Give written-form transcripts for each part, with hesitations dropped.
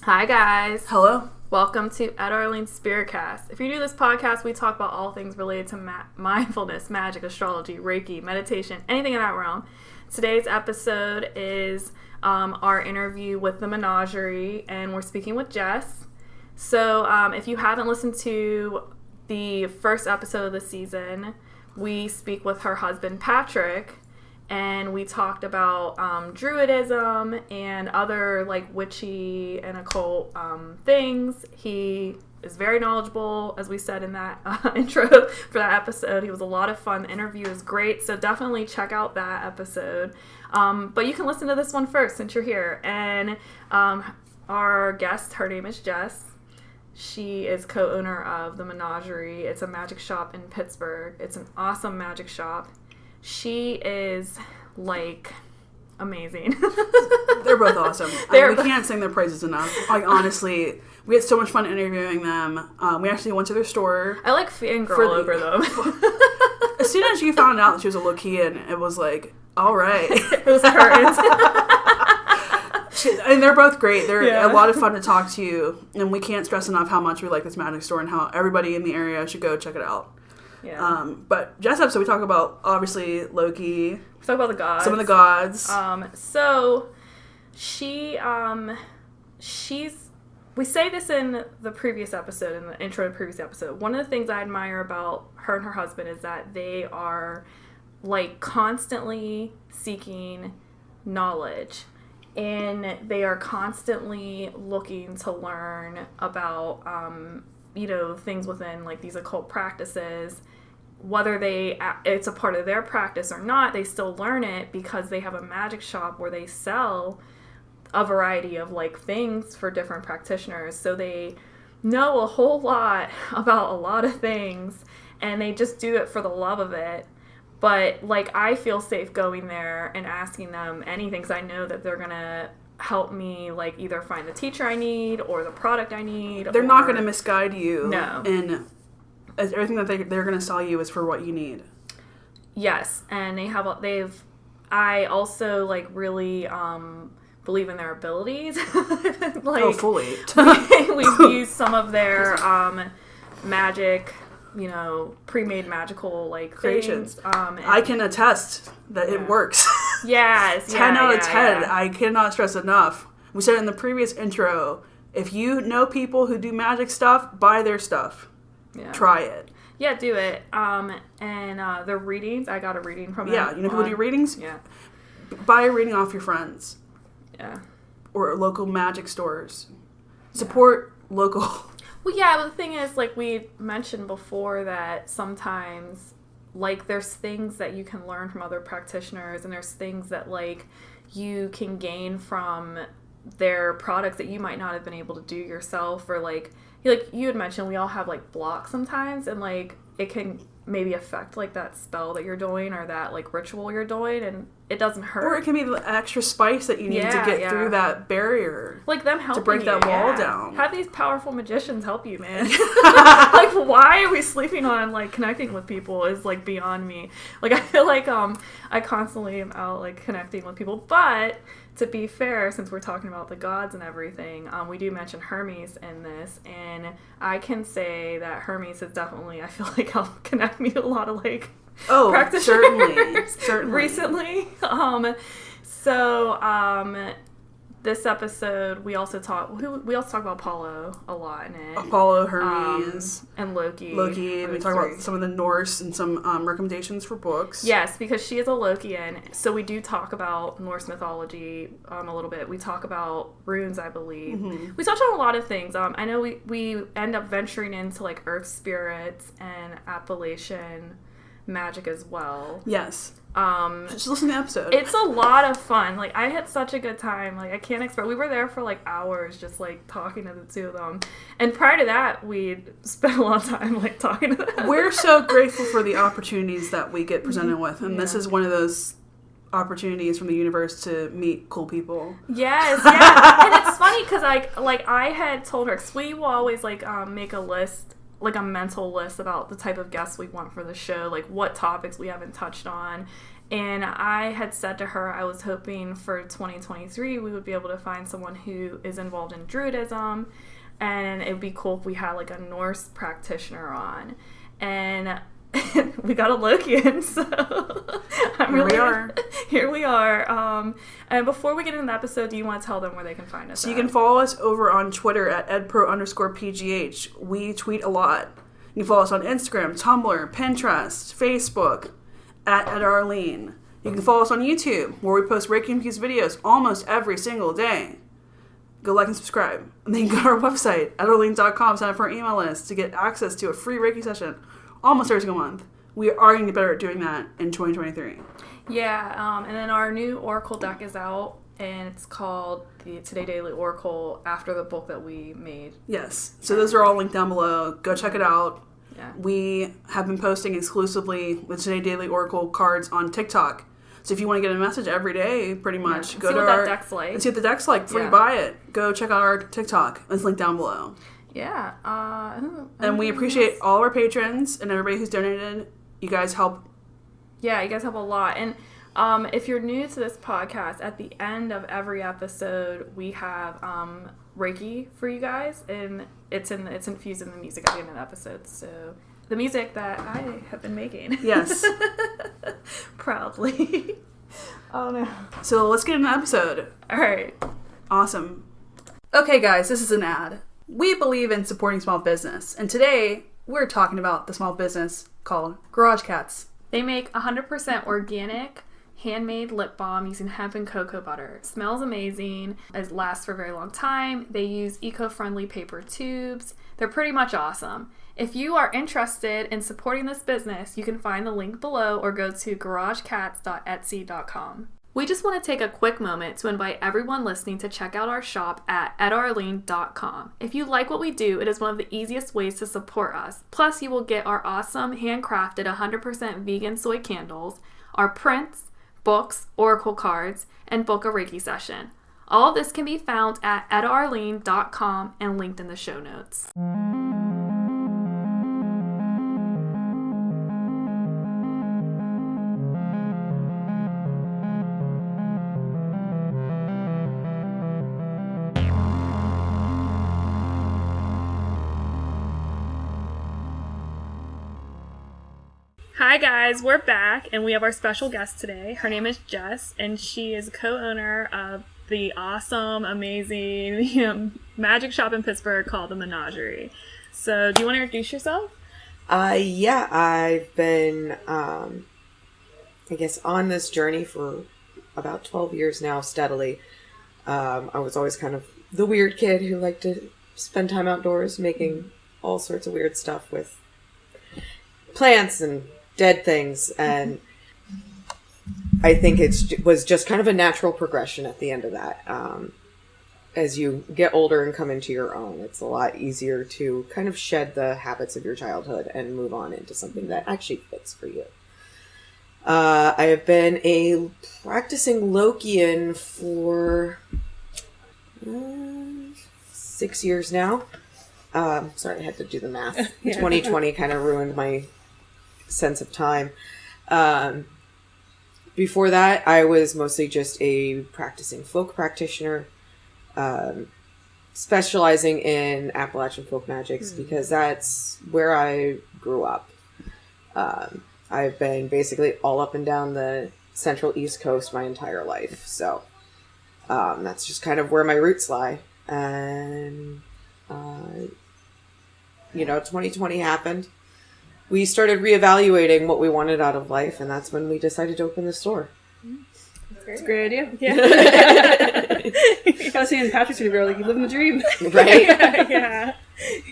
Hi guys. Hello. Welcome to Etta, Arlene's Spiritcast. If you're new to this podcast, we talk about all things related to mindfulness, magic, astrology, Reiki, meditation, anything in that realm. Today's episode is our interview with the Menagerie, and we're speaking with Jess. So if you haven't listened to the first episode of the season, we speak with her husband Patrick, and we talked about Druidism and other like witchy and occult things. He is very knowledgeable, as we said in that intro for that episode. He was a lot of fun. The interview is great, so definitely check out that episode. But you can listen to this one first since you're here. And our guest, her name is Jess. She is co-owner of the Menagerie. It's a magic shop in Pittsburgh. It's an awesome magic shop. She is, like, amazing. They're both awesome. We can't sing their praises enough. Like, honestly, we had so much fun interviewing them. We actually went to their store. I like fangirl over them. As soon as you found out that she was a Lokian, it was like, all right. It was curtains. And they're both great. They're a lot of fun to talk to you. And we can't stress enough how much we like this magic store and how everybody in the area should go check it out. Yeah. But Jess episode, we talk about, obviously, Loki. We talk about the gods. Some of the gods. So, we say this in the previous episode, in the intro to the previous episode. One of the things I admire about her and her husband is that they are, like, constantly seeking knowledge. And they are constantly looking to learn about, things within, like, these occult practices. Whether it's a part of their practice or not, they still learn it because they have a magic shop where they sell a variety of, like, things for different practitioners. So they know a whole lot about a lot of things, and they just do it for the love of it. But, like, I feel safe going there and asking them anything because I know that they're going to help me, like, either find the teacher I need or the product I need. They're not going to misguide you. No. And everything that they're going to sell you is for what you need. Yes. And I also, like, really believe in their abilities. Like, oh, fully. We've used some of their magic, pre-made magical, like, creations. And I can attest that it works. Yes. 10 out of 10. Yeah. I cannot stress enough. We said in the previous intro, if you know people who do magic stuff, buy their stuff. Yeah. Try it. Yeah, do it. And the readings, I got a reading from them. Yeah, you know people do readings? Yeah. Buy a reading off your friends. Yeah. Or local magic stores. Support local. Well, yeah, but the thing is, like we mentioned before, that sometimes, like, there's things that you can learn from other practitioners, and there's things that, like, you can gain from their products that you might not have been able to do yourself, or, like you had mentioned, we all have, like, blocks sometimes, and, like, it can maybe affect, like, that spell that you're doing or that, like, ritual you're doing, and it doesn't hurt. Or it can be the extra spice that you need to get through that barrier. Like, them helping to break that wall down. Have these powerful magicians help you, man. Like, why are we sleeping on, like, connecting with people is, like, beyond me. Like, I feel like I constantly am out, like, connecting with people, but to be fair, since we're talking about the gods and everything, we do mention Hermes in this, and I can say that Hermes has definitely, I feel like, helped connect me to a lot of, like, practitioners certainly recently. This episode we also talk about Apollo a lot in it. Apollo, Hermes, and Loki. We talk about some of the Norse and some recommendations for books. Yes, because she is a Lokian, so we do talk about Norse mythology a little bit. We talk about runes, I believe. Mm-hmm. We touch on a lot of things. I know we end up venturing into, like, earth spirits and Appalachian magic as well. Yes. Just listen to the episode. It's a lot of fun. Like, I had such a good time. Like, I can't express. We were there for, like, hours just, like, talking to the two of them. And prior to that, we spent a lot of time, like, talking to them. We're so grateful for the opportunities that we get presented with. And this is one of those opportunities from the universe to meet cool people. Yes, yeah. And it's funny because, I had told her, because we will always, like, make a list, like, a mental list about the type of guests we want for the show, like, what topics we haven't touched on. And I had said to her I was hoping for 2023 we would be able to find someone who is involved in Druidism, and it would be cool if we had like a Norse practitioner on. And we got a Loki in, so here we are. And before we get into the episode, do you want to tell them where they can find us? So you can follow us over on Twitter at edpro_pgh. We tweet a lot. You can follow us on Instagram, Tumblr, Pinterest, Facebook, at Arlene. You can follow us on YouTube, where we post Reiki infused videos almost every single day. Go like and subscribe. And then you can go to our website, etarlene.com, sign up for our email list to get access to a free Reiki session almost every single month. We are going to get better at doing that in 2023. Yeah, and then our new Oracle deck is out, and it's called the Today Daily Oracle after the book that we made. Yes. So those are all linked down below. Go check it out. Yeah. We have been posting exclusively with Today Daily Oracle cards on TikTok. So if you want to get a message every day, pretty much, go to our deck's like. And see what the deck's like before you buy it. Go check out our TikTok. It's linked down below. Yeah. And we appreciate all of our patrons and everybody who's donated. You guys help. Yeah, you guys help a lot. And if you're new to this podcast, at the end of every episode, we have Reiki for you guys, and it's infused in the music at the end of the episode. So the music that I have been making. Yes. Proudly. Oh no. So let's get into the episode. All right. Awesome. Okay, guys, this is an ad. We believe in supporting small business, and today we're talking about the small business called Garage Cats. They make 100% organic, handmade lip balm using hemp and cocoa butter. It smells amazing. It lasts for a very long time. They use eco-friendly paper tubes. They're pretty much awesome. If you are interested in supporting this business, you can find the link below or go to garagecats.etsy.com. We just want to take a quick moment to invite everyone listening to check out our shop at etarlene.com. If you like what we do, it is one of the easiest ways to support us. Plus, you will get our awesome handcrafted 100% vegan soy candles, our prints, books, oracle cards, and book a Reiki session. All of this can be found at etarlene.com and linked in the show notes. Hi guys, we're back and we have our special guest today. Her name is Jess and she is co-owner of the awesome, amazing magic shop in Pittsburgh called the Menagerie. So do you want to introduce yourself? Yeah, I've been, I guess, on this journey for about 12 years now, steadily. I was always kind of the weird kid who liked to spend time outdoors making all sorts of weird stuff with plants and dead things, and I think it was just kind of a natural progression at the end of that. As you get older and come into your own, it's a lot easier to kind of shed the habits of your childhood and move on into something that actually fits for you. I have been a practicing Lokian for 6 years now. Sorry, I had to do the math. Yeah. 2020 kind of ruined my sense of time. Before that, I was mostly just a practicing folk practitioner, specializing in Appalachian folk magics because that's where I grew up. I've been basically all up and down the central East Coast my entire life, so that's just kind of where my roots lie. And 2020 happened. We started reevaluating what we wanted out of life, and that's when we decided to open the store. That's a great idea. Yeah. I was saying Patrick's gonna be like, you live in the dream. Right?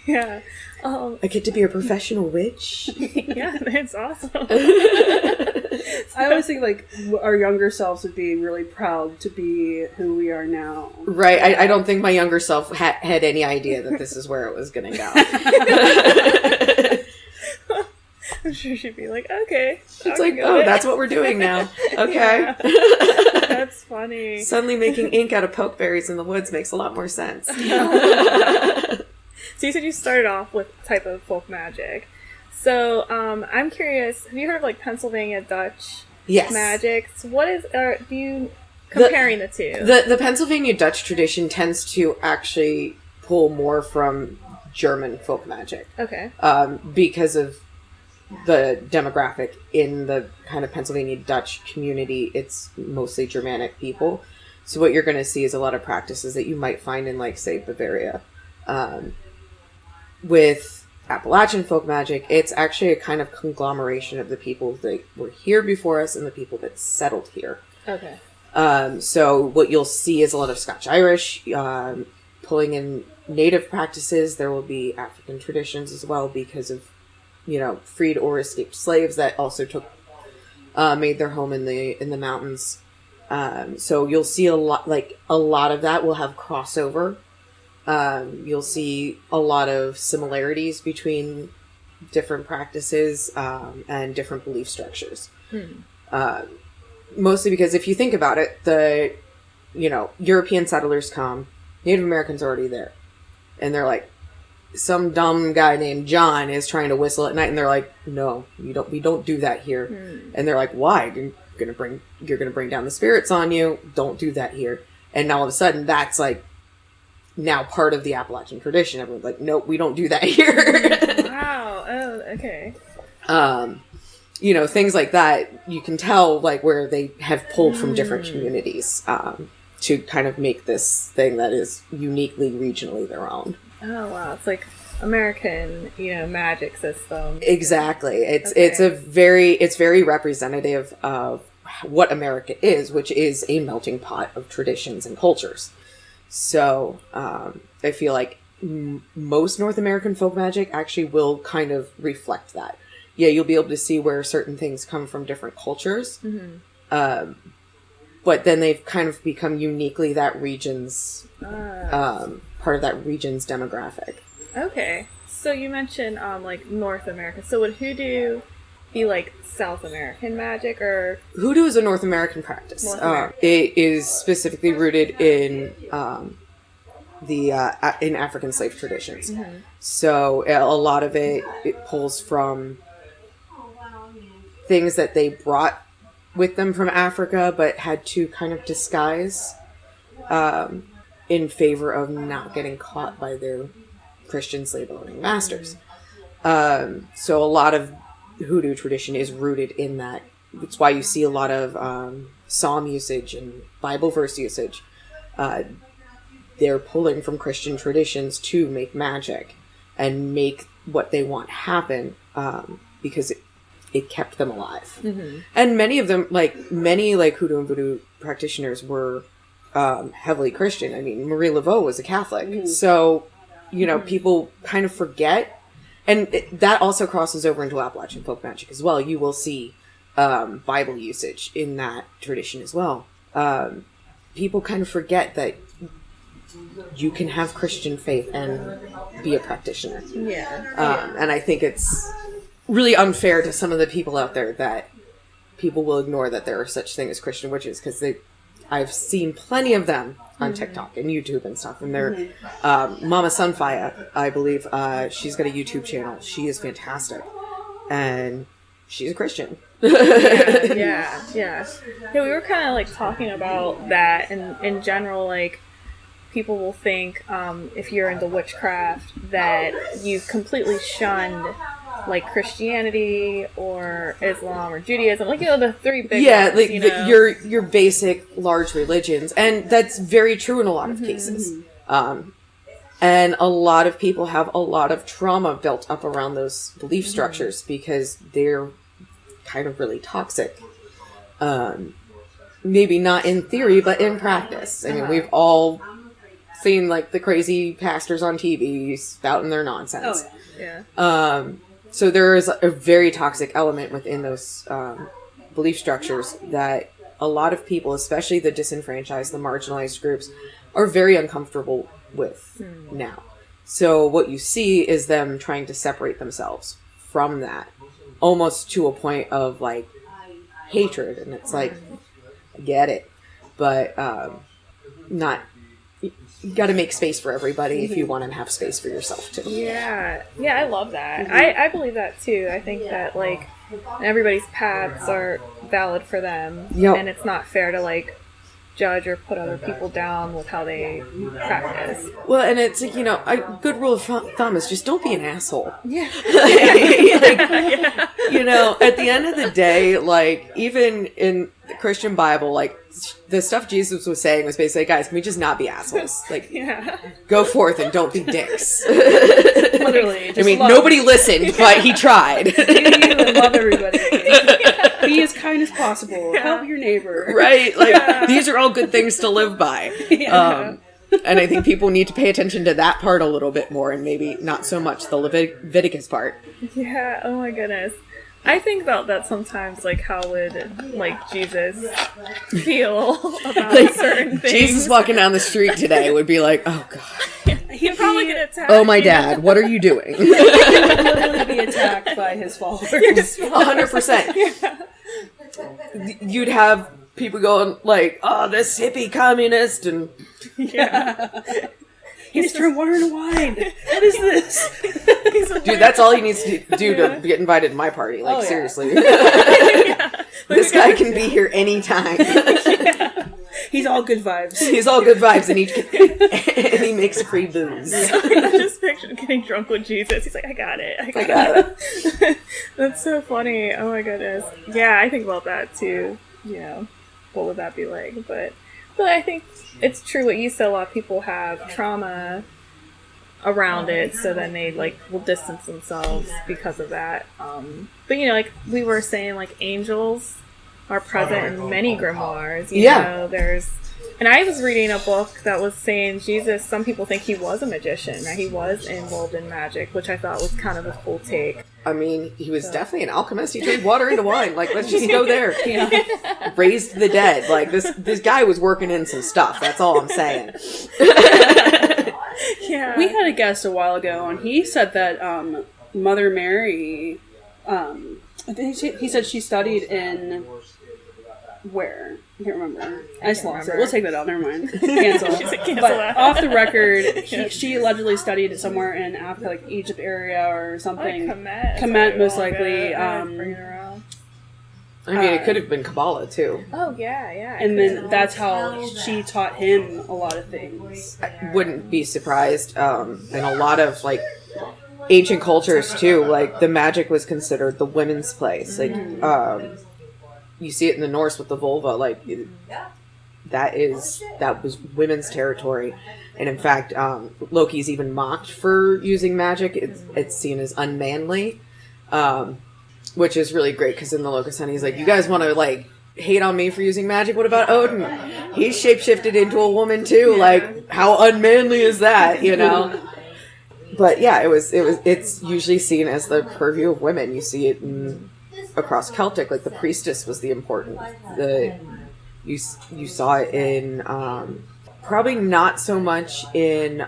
Yeah. I get to be a professional witch. Yeah, that's awesome. I always think like our younger selves would be really proud to be who we are now. Right. I don't think my younger self had any idea that this is where it was going to go. I'm sure she'd be like, okay. It's like, oh, that's what we're doing now. Okay. Yeah. That's funny. Suddenly making ink out of pokeberries in the woods makes a lot more sense. So you said you started off with type of folk magic. So I'm curious, have you heard of like Pennsylvania Dutch Yes. magics. What is, do you, comparing the two? The Pennsylvania Dutch tradition tends to actually pull more from German folk magic. Okay. Because of the demographic in the kind of Pennsylvania Dutch community, it's mostly Germanic people. So what you're going to see is a lot of practices that you might find in, like, say, Bavaria. With Appalachian folk magic, it's actually a kind of conglomeration of the people that were here before us and the people that settled here. Okay. So what you'll see is a lot of Scotch-Irish, pulling in native practices. There will be African traditions as well because of, freed or escaped slaves that also made their home in the mountains. So you'll see a lot of that will have crossover. You'll see a lot of similarities between different practices, and different belief structures. Mostly because if you think about it, European settlers come, Native Americans are already there. And they're like, some dumb guy named John is trying to whistle at night, and they're like, no, we don't do that here. And they're like, why? You're gonna bring down the spirits on you. Don't do that here. And now all of a sudden that's like now part of the Appalachian tradition. Everyone's like, nope, we don't do that here. Wow. Oh, okay. Things like that, you can tell like where they have pulled from different communities, to kind of make this thing that is uniquely regionally their own. Oh wow, it's like American, magic system. Exactly. It's very representative of what America is, which is a melting pot of traditions and cultures. So I feel like most North American folk magic actually will kind of reflect that. Yeah, you'll be able to see where certain things come from different cultures. But then they've kind of become uniquely that region's part of that region's demographic. Okay. So you mentioned like North America. So would hoodoo be like South American magic, or hoodoo is a North American practice? It is specifically rooted in in African slave traditions. So a lot of it pulls from things that they brought with them from Africa, but had to kind of disguise in favor of not getting caught by their Christian slave-owning masters. So a lot of hoodoo tradition is rooted in that. It's why you see a lot of psalm usage and Bible verse usage. They're pulling from Christian traditions to make magic and make what they want happen, because it kept them alive. And many of them, many hoodoo and voodoo practitioners were heavily Christian. I mean, Marie Laveau was a Catholic. So, people kind of forget. And that also crosses over into Appalachian folk magic as well. You will see Bible usage in that tradition as well. People kind of forget that you can have Christian faith and be a practitioner. And I think it's really unfair to some of the people out there that people will ignore that there are such things as Christian witches, because I've seen plenty of them on TikTok and YouTube and stuff, and they're Mama Sunfire, I believe, she's got a YouTube channel. She is fantastic, and she's a Christian. Yeah, we were kind of like talking about that, and in general, like, people will think if you're into witchcraft that you've completely shunned like Christianity or Islam or Judaism, like, the three big ones, your basic large religions, and that's very true in a lot of cases. And a lot of people have a lot of trauma built up around those belief structures because they're kind of really toxic. Maybe not in theory, but in practice. I mean, we've all seen like the crazy pastors on TV spouting their nonsense. So there is a very toxic element within those belief structures that a lot of people, especially the disenfranchised, the marginalized groups, are very uncomfortable with now. So what you see is them trying to separate themselves from that, almost to a point of like hatred. And it's like, I get it, but not. You got to make space for everybody if you want to have space for yourself too. Yeah, I love that. I believe that too. I think that like everybody's paths are valid for them, Yep. and it's not fair to like judge or put other people down with how they practice. Well, and it's like, a good rule of thumb is just don't be an asshole. Yeah. At the end of the day, like, even in the Christian Bible, like, the stuff Jesus was saying was basically, guys, can we just not be assholes? Like, go forth and don't be dicks. Literally. I mean, nobody listened, but he tried. Do you and love everybody. Be as kind as possible. Help your neighbor. Right? Like, these are all good things to live by. And I think people need to pay attention to that part a little bit more, and maybe not so much the Leviticus part. Yeah, oh my goodness. I think about that sometimes, like, how would, like, Jesus feel about Like, certain things. Jesus walking down the street today would be like, oh, God. He'd probably get attacked. Oh, my dad, what are you doing? He would literally be attacked by his followers. 100%. You'd have people going, like, oh, this hippie communist, and... He just turned water into wine. What is this? Dude, that's all he needs to do to get invited to my party. Like, seriously. This guy can be here anytime. He's all good vibes. He's all good vibes, and he makes free booze. I just pictured getting drunk with Jesus. He's like, I got it. I got it. That's so funny. Oh my goodness. Yeah, I think about that too. What would that be like? But I think it's true what you said. A lot of people have trauma around it, so then they like will distance themselves because of that. But like we were saying, like angels are present in many grimoires. You know, and I was reading a book that was saying Jesus, some people think he was a magician, that he was involved in magic, which I thought was kind of a cool take. I mean, he was definitely an alchemist. He turned water into wine. Like, let's just go there. Raised the dead. Like, this guy was working in some stuff. That's all I'm saying. We had a guest a while ago, and he said that Mother Mary, I think he said she studied in... Where? I can't remember. I just lost it. We'll take that out. Never mind. Cancel. Cancel but that. off the record, she allegedly studied somewhere in Africa, like Egypt area or something. Kemet, most likely. Bring it around. I mean, it could have been Kabbalah, too. Oh, yeah. And then that's how she taught him a lot of things. I wouldn't be surprised. In a lot of, like, ancient cultures, too, like, the magic was considered the women's place. Like, you see it in the Norse with the vulva, like, that was women's territory. And in fact, Loki's even mocked for using magic. It's seen as unmanly, which is really great, because in the Loki Sun, he's like, you guys want to, like, hate on me for using magic? What about Odin? He's shapeshifted into a woman, too. Like, how unmanly is that, But yeah, it's usually seen as the purview of women. You see it across Celtic, like the priestess was the important. You saw it in probably not so much in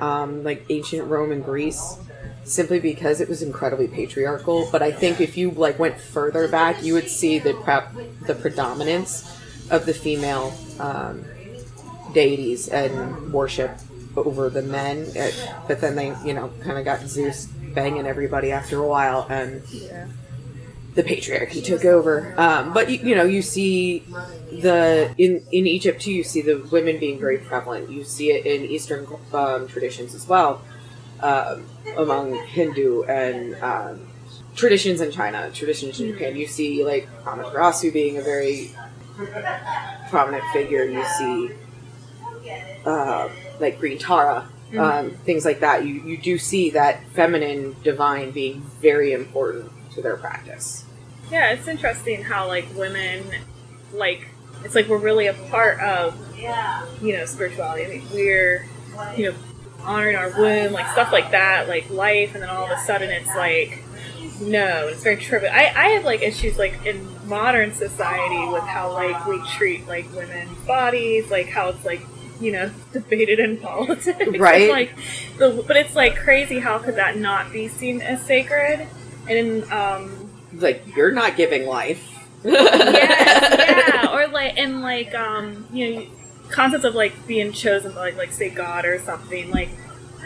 like ancient Rome and Greece, simply because it was incredibly patriarchal. But I think if you like went further back, you would see the predominance of the female deities and worship over the men. But then they kind of got Zeus banging everybody after a while, and the patriarchy took over. But you see in Egypt too, you see the women being very prevalent. You see it in Eastern traditions as well, among Hindu and traditions in China, traditions in Japan. You see like Amaterasu being a very prominent figure. You see like Green Tara, things like that. You do see that feminine divine being very important to their practice. Yeah, it's interesting how like women, like it's like we're really a part of spirituality. I mean, we're honoring our womb, like stuff like that, like life, and then all of a sudden it's like no, it's very trivial. I have like issues like in modern society with how like we treat like women's bodies, like how it's like debated in politics, right? But it's like crazy. How could that not be seen as sacred? And like you're not giving life. Yeah, or like concepts of like being chosen by like say God or something. Like,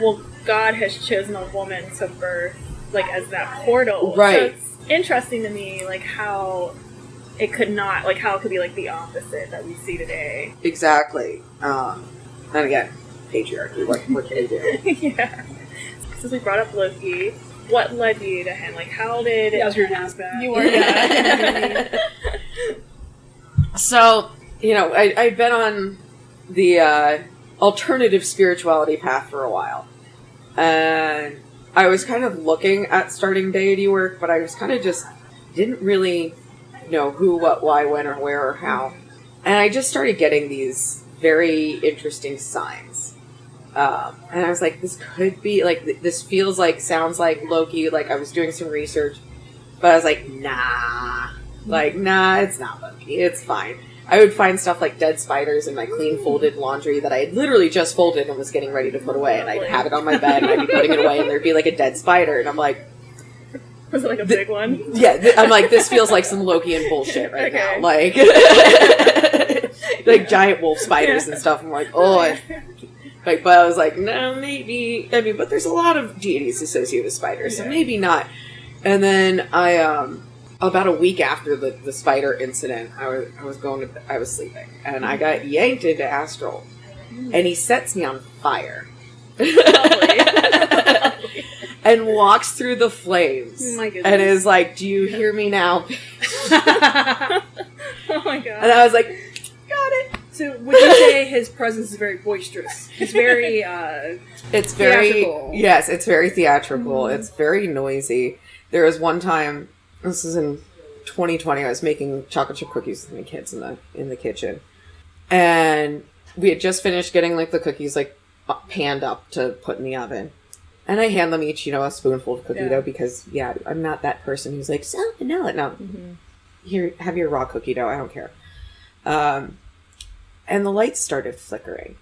well, God has chosen a woman to birth, like as that portal. Right. So it's interesting to me, like how it could not, like, how it could be, like, the opposite that we see today. Exactly. And again, patriarchy. What can you do? Yeah. Since we brought up Loki, what led you to him? Like, how did... Yeah, I was going to ask that. You were, yeah. So, you know, I'd been on the alternative spirituality path for a while. And I was kind of looking at starting deity work, but I was kind of just didn't really know who, what, why, when, or where, or how. And I just started getting these very interesting signs. And I was like, this could be, like, this feels like, sounds like Loki. Like, I was doing some research, but I was like, nah. Like, nah, it's not Loki. It's fine. I would find stuff like dead spiders in my clean folded laundry that I had literally just folded and was getting ready to put away. And I'd have it on my bed and I'd be putting it away and there'd be like a dead spider. And I'm like... Was it like a big one? Yeah, I'm like, this feels like some Lokian bullshit right now. Like, like giant wolf spiders and stuff. I'm like, oh... Like, but I was like, no, maybe... I mean, but there's a lot of deities associated with spiders, so maybe not. And then I... About a week after the spider incident, I was sleeping, and I got yanked into astral, and he sets me on fire. And walks through the flames. Oh my goodness. And is like, do you hear me now? Oh my god. And I was like, got it. So would you say his presence is very boisterous? He's very, it's very, theatrical. Yes, it's very theatrical. It's very noisy. There was one time, this is in 2020, I was making chocolate chip cookies with my kids in the kitchen. And we had just finished getting, like, the cookies, like, panned up to put in the oven. And I hand them each, you know, a spoonful of cookie dough because, I'm not that person who's like, no. Here, have your raw cookie dough. I don't care. And the lights started flickering.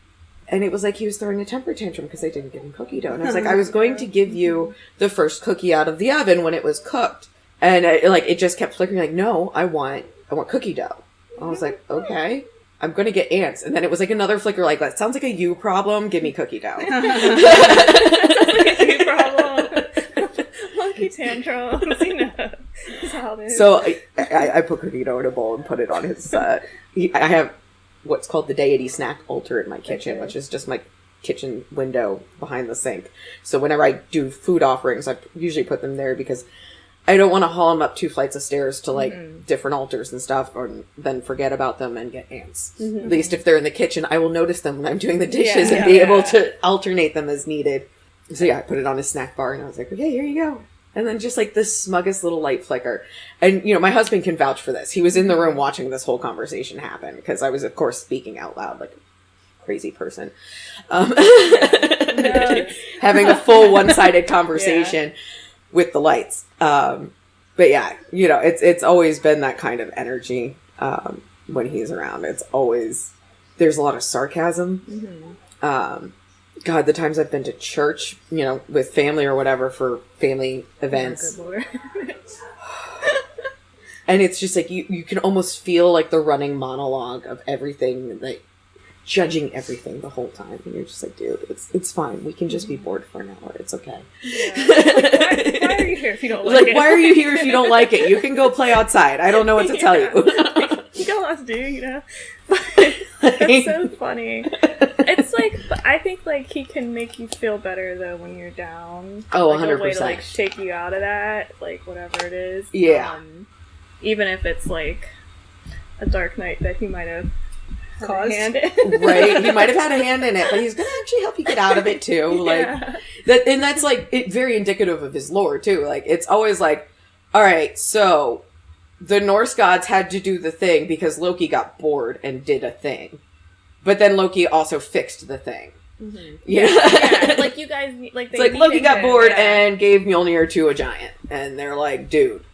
And it was like he was throwing a temper tantrum because I didn't give him cookie dough. And I was like, I was going to give you the first cookie out of the oven when it was cooked. And it just kept flickering. Like, no, I want cookie dough. I was like, okay, I'm going to get ants. And then it was like another flicker. Like, that sounds like a you problem. Give me cookie dough. That sounds like a you problem. Monkey tantrums, you know. That's how it is. So I put cookie dough in a bowl and put it on his. I have what's called the deity snack altar in my kitchen, which is just my kitchen window behind the sink. So whenever I do food offerings, I usually put them there because I don't want to haul them up 2 flights of stairs to like different altars and stuff, or then forget about them and get ants. At least if they're in the kitchen, I will notice them when I'm doing the dishes and be able to alternate them as needed. So I put it on his snack bar and I was like, okay, here you go. And then just like this smuggest little light flicker. And, you know, my husband can vouch for this. He was in the room watching this whole conversation happen because I was, of course, speaking out loud like a crazy person. Having a full one-sided conversation with the lights. But yeah, you know, it's always been that kind of energy when he's around. It's always, there's a lot of sarcasm. God, the times I've been to church, you know, with family or whatever for family events. Oh, good Lord. And it's just like, you can almost feel like the running monologue of everything, like judging everything the whole time. And you're just like, dude, it's fine. We can just be bored for an hour. It's okay. Yeah. Like, why are you here if you don't like it? Like, why are you here if you don't like it? You can go play outside. I don't know what to tell you. You got a lot to do, you know? That's so funny. It's like, but I think like he can make you feel better though when you're down. Oh, like, 100%. A way to like shake you out of that, like whatever it is. Yeah. Even if it's like a dark night that he might have caused. Right? He might have had a hand in it, but he's gonna actually help you get out of it too. Like that, and that's like very indicative of his lore too. Like it's always like, all right, so the Norse gods had to do the thing because Loki got bored and did a thing. But then Loki also fixed the thing. Yeah. Like you guys, like it's like Loki got bored and gave Mjolnir to a giant, and they're like, "Dude,"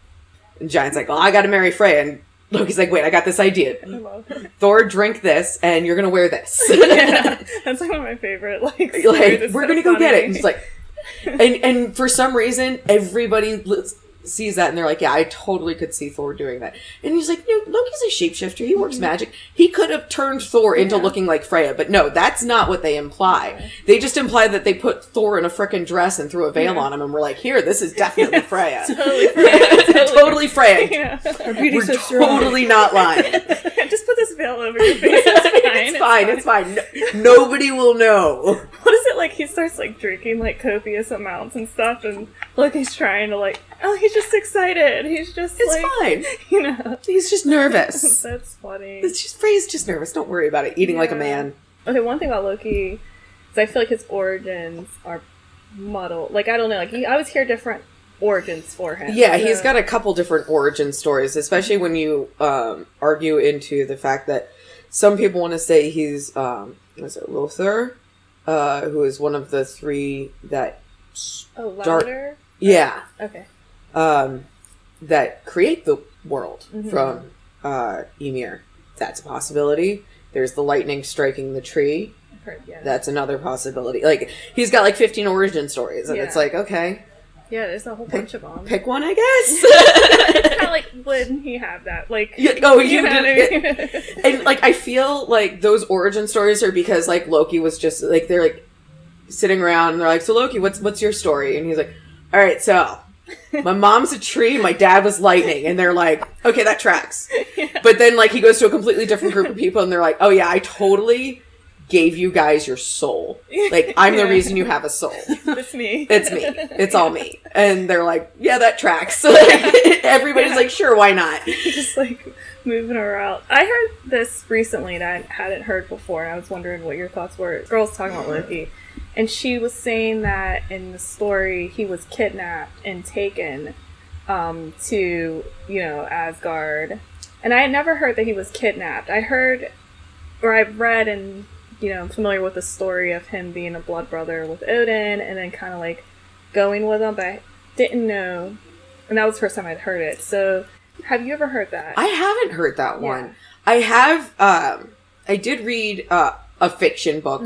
and Giant's like, "Well, I got to marry Freya." And Loki's like, "Wait, I got this idea. Thor, drink this, and you're gonna wear this." Yeah, that's like one of my favorite. Like we're gonna go get it. And it's like, and for some reason, everybody sees that and they're like, yeah, I totally could see Thor doing that. And he's like, no, Loki's a shapeshifter. He works magic. He could have turned Thor into looking like Freya, but no, that's not what they imply. They just imply that they put Thor in a frickin' dress and threw a veil on him, and we're like, here, this is definitely Freya. Totally Freya. Totally Freya. Yeah. We're totally not lying. Just put this veil over your face. It's fine. It's fine. No, nobody will know. What is it like? He starts like drinking like copious amounts and stuff, and Loki's trying to like, oh, he's just excited. He's just It's like, fine. You know, He's just nervous. That's funny. Freya's just nervous. Don't worry about it. Eating like a man. Okay, one thing about Loki is I feel like his origins are muddled. Like, I don't know. Like, I always hear different origins for him. Yeah, he's got a couple different origin stories, especially when you argue into the fact that some people want to say he's, was it Lothar? Who is one of the three that... Oh, Louder? Yeah. Okay. That create the world from Ymir. That's a possibility. There's the lightning striking the tree. I've heard, yeah. That's another possibility. Like, he's got like 15 origin stories, and it's like, okay. Yeah, there's a whole bunch of them. Pick one, I guess. It's kind of like, wouldn't he have that? Like, you know what I did mean? And like, I feel like those origin stories are because like Loki was just like, they're like sitting around and they're like, so Loki, what's your story? And he's like, all right, so my mom's a tree, my dad was lightning, and they're like, okay, that tracks. Yeah. But then like he goes to a completely different group of people and they're like, oh yeah, I totally gave you guys your soul. Like, I'm the reason you have a soul. It's me. It's me. It's all me. And they're like, yeah, that tracks. So like, everybody's like, sure, why not? Just like moving around. I heard this recently that I hadn't heard before, and I was wondering what your thoughts were. Girls talking about Loki. And she was saying that in the story, he was kidnapped and taken to, Asgard. And I had never heard that he was kidnapped. I heard, or I've read and, I'm familiar with the story of him being a blood brother with Odin and then kind of like going with him, but I didn't know. And that was the first time I'd heard it. So have you ever heard that? I haven't heard that one. I have, I did read a fiction book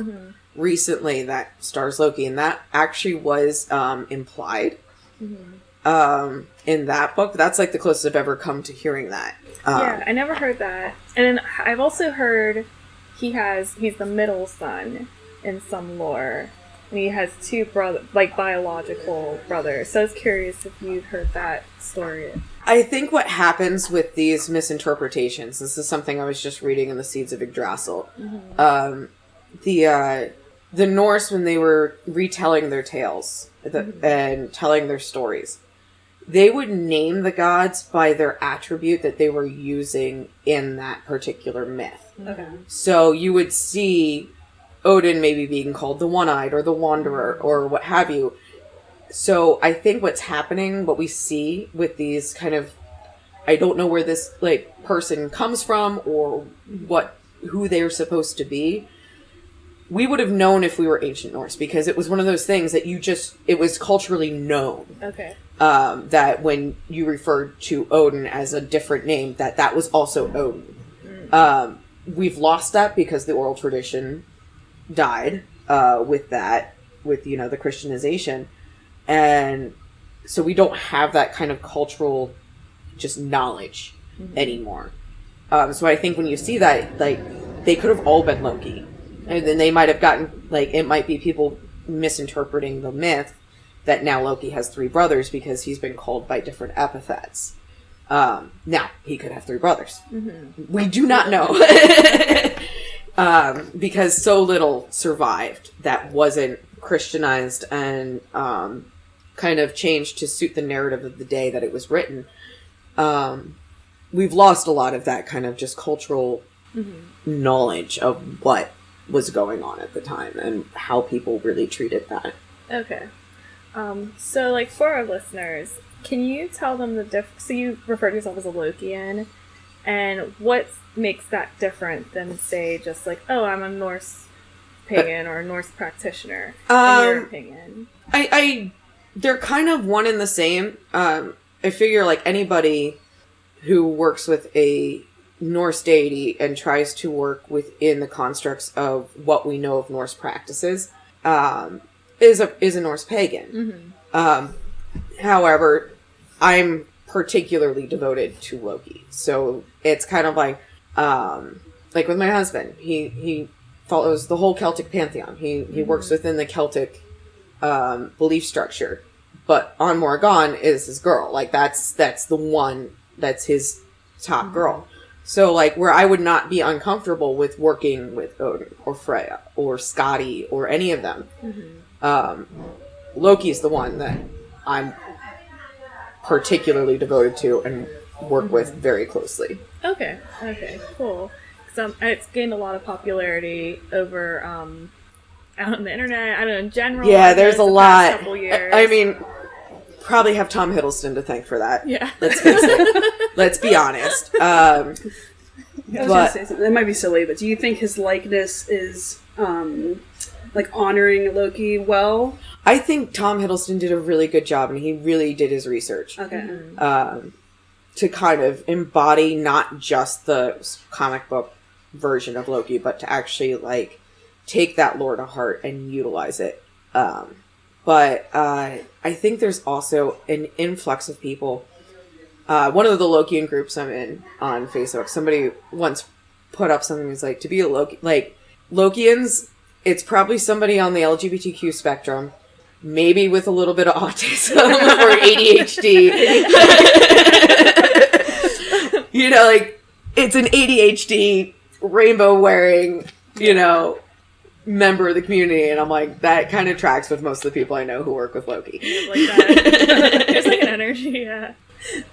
recently that stars Loki, and that actually was implied in that book. That's like the closest I've ever come to hearing that. Yeah, I never heard that. And then I've also heard he's the middle son in some lore, and he has two biological brothers. So I was curious if you'd heard that story. I think what happens with these misinterpretations, this is something I was just reading in the Seeds of Yggdrasil, the Norse, when they were retelling their tales and telling their stories, they would name the gods by their attribute that they were using in that particular myth. Okay. So you would see Odin maybe being called the One-Eyed or the Wanderer or what have you. So I think what's happening, what we see with these kind of, I don't know where this like person comes from or who they're supposed to be. We would have known if we were ancient Norse, because it was one of those things that it was culturally known. Okay. That when you referred to Odin as a different name, that was also Odin. We've lost that because the oral tradition died with the Christianization. And so we don't have that kind of cultural just knowledge anymore. So I think when you see that, like, they could have all been Loki. And then they might have gotten, like, it might be people misinterpreting the myth that now Loki has 3 brothers because he's been called by different epithets. Now, he could have 3 brothers. We do not know. Because so little survived that wasn't Christianized and kind of changed to suit the narrative of the day that it was written. We've lost a lot of that kind of just cultural knowledge of what was going on at the time and how people really treated that. Okay. So, like, for our listeners, can you tell them the difference? So you refer to yourself as a Lokian, and what makes that different than, say, just like, oh, I'm a Norse pagan or a Norse practitioner, in your opinion? They're kind of one and the same. I figure, like, anybody who works with a Norse deity and tries to work within the constructs of what we know of Norse practices is a Norse pagan. However, I'm particularly devoted to Loki. So it's kind of like with my husband, he follows the whole Celtic pantheon. He works within the Celtic belief structure. But on Morgan is his girl. Like, that's the one that's his top girl. So, like, where I would not be uncomfortable with working with Odin or Freya or Scotty or any of them, Loki's the one that I'm particularly devoted to and work with very closely. Okay, cool. So it's gained a lot of popularity over out on the internet. I don't know, in general. Yeah, there's a lot. Couple years. I mean, probably have Tom Hiddleston to thank for that. Yeah. Let's face it. Let's be honest. I was going to say something. That might be silly, but do you think his likeness is honoring Loki well? I think Tom Hiddleston did a really good job, and he really did his research. Okay. To kind of embody not just the comic book version of Loki, but to actually, like, take that lore to heart and utilize it. But I think there's also an influx of people. One of the Lokian groups I'm in on Facebook, somebody once put up something that's like, to be a Loki, like, Lokians, it's probably somebody on the LGBTQ spectrum, maybe with a little bit of autism or ADHD. You know, like, it's an ADHD rainbow wearing, member of the community, and I'm like, that kind of tracks with most of the people I know who work with Loki. Like that. There's like an energy, yeah.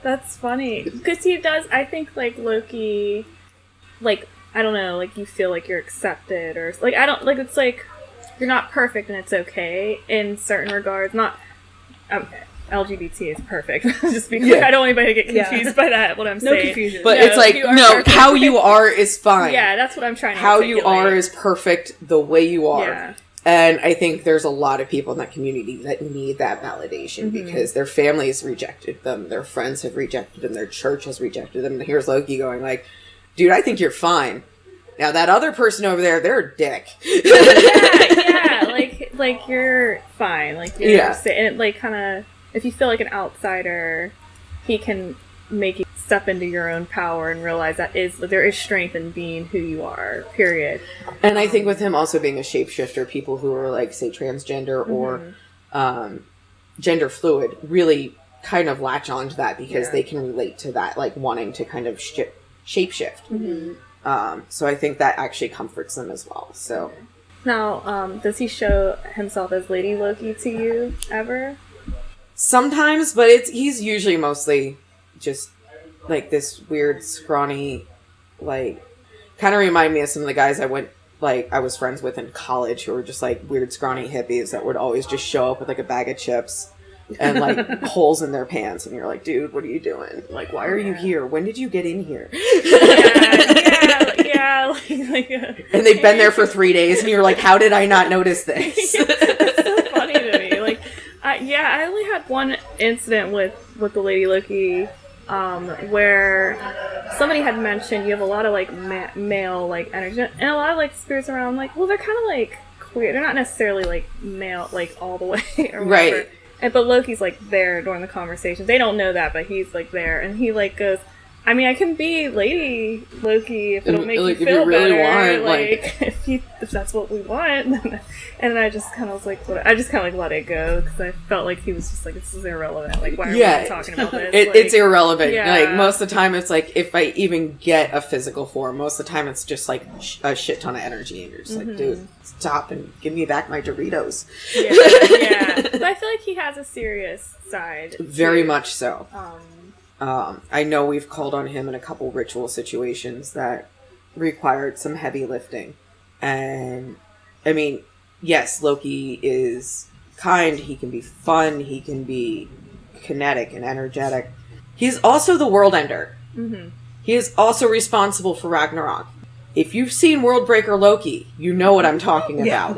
That's funny. Because he does, I think, like, Loki, like, I don't know, like, you feel like you're accepted, or, like, I don't, like, it's like, you're not perfect and it's okay in certain regards. Not, LGBT is perfect. Just be clear. I don't want anybody to get confused by that, what I'm saying. No confusion. But it's like, how you are is fine. Yeah, that's what I'm trying to How articulate. you are is perfect the way you are. Yeah. And I think there's a lot of people in that community that need that validation because their families rejected them, their friends have rejected them, their church has rejected them. And here's Loki going like, dude, I think you're fine. Now that other person over there, they're a dick. yeah, like you're fine. Like, you're and it, like, kind of, if you feel like an outsider, he can make you step into your own power and realize that there is strength in being who you are, period. And I think with him also being a shapeshifter, people who are, like, say, transgender or gender fluid really kind of latch on to that because they can relate to that, like, wanting to kind of shapeshift. So I think that actually comforts them as well. So now, does he show himself as Lady Loki to you ever? Sometimes, but he's usually mostly just like this weird, scrawny, like, kind of remind me of some of the guys I was friends with in college who were just like weird, scrawny hippies that would always just show up with like a bag of chips and like holes in their pants, and you're like, dude, what are you doing? Like, why are you here? When did you get in here? Yeah. And they've been there for 3 days, and you're like, how did I not notice this? It's so funny to me. Like, I only had one incident with the Lady Loki, where somebody had mentioned you have a lot of like male like energy and a lot of like spirits around. Like, well, they're kind of like queer. They're not necessarily like male like all the way or whatever. Right. But Loki's like there during the conversation. They don't know that, but he's like there, and he like goes, I mean, I can be Lady Loki if it'll make you feel really better. Like, if that's what we want. And I just kind of was like, I just kind of like let it go because I felt like he was just like, this is irrelevant. Like, why are we talking about this? It's irrelevant. Yeah. Like, most of the time, it's like, if I even get a physical form, most of the time it's just like a shit ton of energy, and you're just like, dude, stop and give me back my Doritos. Yeah. But I feel like he has a serious side. Very much so. I know we've called on him in a couple ritual situations that required some heavy lifting. And, I mean, yes, Loki is kind, he can be fun, he can be kinetic and energetic. He's also the world ender. He is also responsible for Ragnarok. If you've seen Worldbreaker Loki, you know what I'm talking about.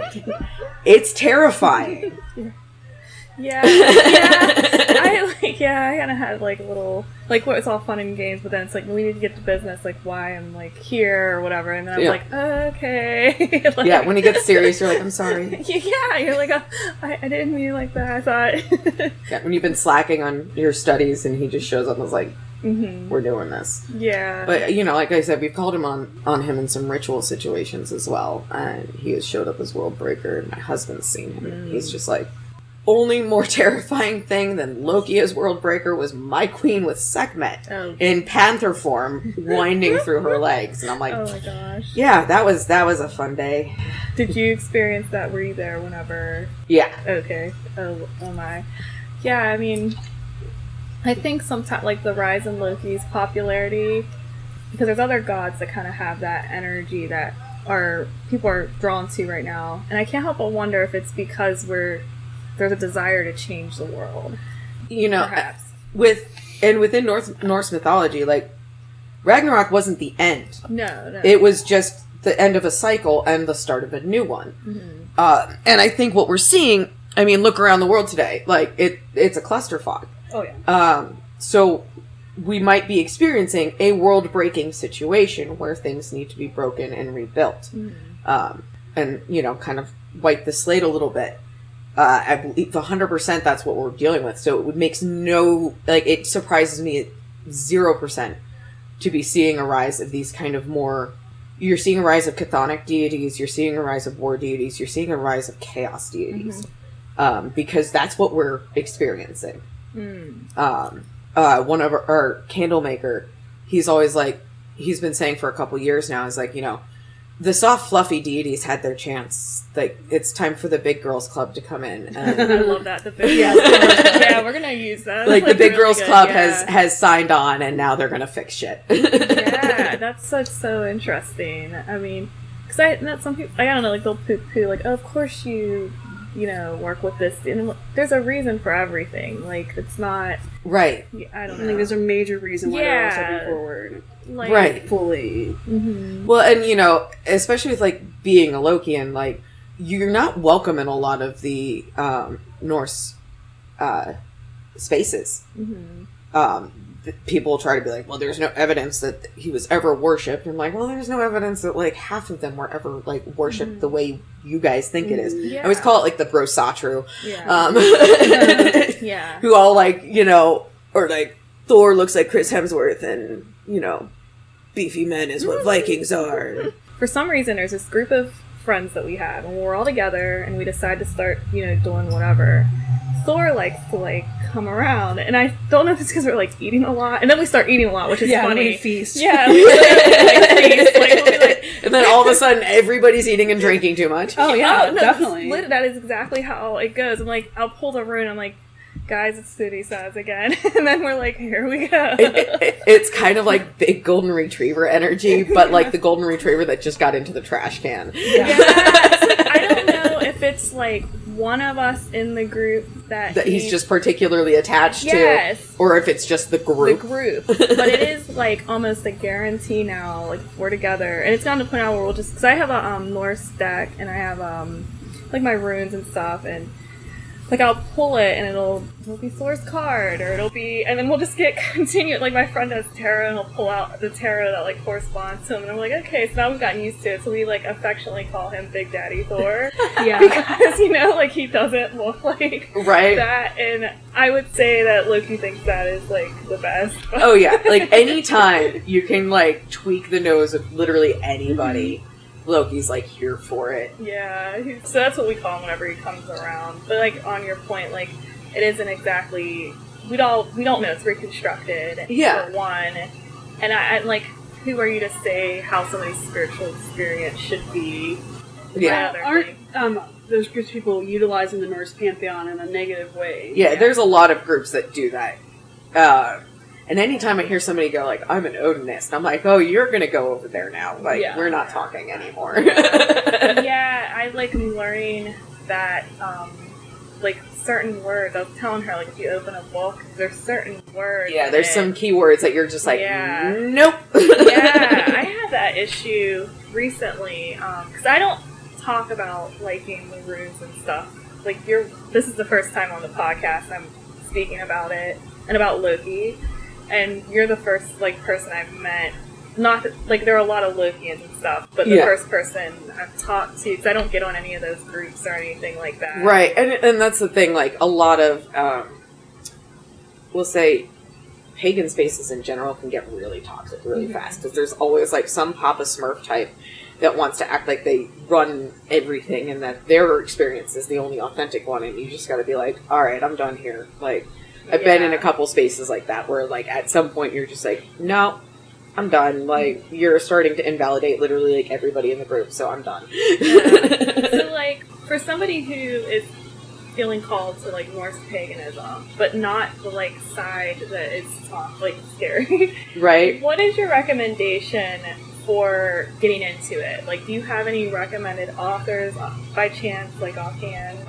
It's terrifying. Yeah. I kind of had like a little, like, what it's all fun and games, but then it's like, we need to get to business, like why I'm like here or whatever, and then I'm like, okay. Like, yeah, when he gets serious, you're like, I'm sorry. Yeah, you're like, I didn't mean like that, I thought. Yeah, when you've been slacking on your studies and he just shows up and is like, we're doing this. Yeah. But, like I said, we've called him on him in some ritual situations as well, and he has showed up as World Breaker, and my husband's seen him, and he's just like, only more terrifying thing than Loki as World Breaker was my queen with Sekhmet in panther form winding through her legs. And I'm like, oh my gosh. Yeah, that was a fun day. Did you experience that? Were you there whenever? Yeah. Okay. Oh my. Yeah, I mean, I think sometimes, like, the rise in Loki's popularity, because there's other gods that kind of have that energy that people are drawn to right now. And I can't help but wonder if it's because there's a desire to change the world. Perhaps. Within Norse mythology, like, Ragnarok wasn't the end. No. It was just the end of a cycle and the start of a new one. Mm-hmm. And I think what we're seeing, I mean, look around the world today, like, it's a clusterfuck. Oh, yeah. So we might be experiencing a world-breaking situation where things need to be broken and rebuilt. Mm-hmm. And, kind of wipe the slate a little bit. I believe 100% that's what we're dealing with. So it makes it surprises me 0% to be seeing a rise of these kind of more, you're seeing a rise of chthonic deities, you're seeing a rise of war deities, you're seeing a rise of chaos deities. Mm-hmm. Because that's what we're experiencing. One of our candle maker, he's always like, he's been saying for a couple years now, is like, the soft, fluffy deities had their chance. Like, it's time for the big girls club to come in. And I love that. The big yeah, we're gonna use that. Like the big really girls club has signed on, and now they're gonna fix shit. Yeah, that's so interesting. I mean, because some people, I don't know, like they'll poo like, oh, of course you work with this, and there's a reason for everything. Like, it's not right. I don't know. I think there's a major reason why they're all stepping forward. Like, right. Fully. Mm-hmm. Well, and, especially with, like, being a Lokian, like, you're not welcome in a lot of the Norse spaces. Mm-hmm. People try to be like, well, there's no evidence that he was ever worshipped. And I'm like, well, there's no evidence that, like, half of them were ever, like, worshipped the way you guys think it is. Yeah. I always call it, like, the brosatru. Yeah. Yeah. Who all, like, or, like, Thor looks like Chris Hemsworth and, beefy men is what Vikings are. For some reason, there's this group of friends that we have, and we're all together, and we decide to start, doing whatever. Thor likes to, like, come around, and I don't know if it's because we're, like, eating a lot, and then we start eating a lot, which is funny. We feast. Yeah, we feast. Like, we'll be like, and then all of a sudden, everybody's eating and drinking too much. Oh, yeah, no, definitely. That is exactly how it goes. I'm like, I'll pull the rune, I'm like, guys, it's City size again. And then we're like, here we go. It's kind of like big golden retriever energy, but like the golden retriever that just got into the trash can. Yeah. I don't know if it's like one of us in the group that he's just particularly attached to, or if it's just the group. But it is like almost a guarantee now, like we're together. And it's gotten to the point now where we'll just, because I have a Norse deck, and I have like my runes and stuff, and like, I'll pull it, and it'll be Thor's card, or it'll be, and then we'll just get continued. Like, my friend has tarot, and he'll pull out the tarot that, like, corresponds to him, and I'm like, okay, so now we've gotten used to it, so we, like, affectionately call him Big Daddy Thor. Yeah. Because, like, he doesn't look like that, and I would say that Loki thinks that is, like, the best. Oh, yeah. Like, anytime you can, like, tweak the nose of literally anybody, Loki's like here for it. Yeah, so that's what we call him whenever he comes around. But like on your point, like it isn't exactly we don't know, it's very constructed. Yeah. For one, and I like, who are you to say how somebody's spiritual experience should be? Yeah, aren't those groups of people utilizing the Norse pantheon in a negative way? Yeah, there's a lot of groups that do that. And anytime I hear somebody go, like, I'm an Odinist, I'm like, oh, you're going to go over there now. Like, we're not talking anymore. Yeah, I, like, am learning that, like, certain words, I was telling her, like, if you open a book, there's certain words. Yeah, there's some keywords that you're just like, nope. Yeah, I had that issue recently, because I don't talk about liking the runes and stuff like, this is the first time on the podcast I'm speaking about it, and about Loki, and you're the first, like, person I've met. Not, like, there are a lot of Lokians and stuff, but the first person I've talked to, because I don't get on any of those groups or anything like that. Right, and that's the thing, like, a lot of, we'll say, pagan spaces in general can get really toxic really fast, because there's always, like, some Papa Smurf type that wants to act like they run everything, and that their experience is the only authentic one, and you just gotta be like, alright, I'm done here. Like, I've been in a couple spaces like that, where, like, at some point you're just like, no, I'm done. Like, you're starting to invalidate literally, like, everybody in the group, so I'm done. So, like, for somebody who is feeling called to, like, Norse paganism, but not the, like, side that is like, scary. Right. What is your recommendation for getting into it? Like, do you have any recommended authors by chance, like, offhand?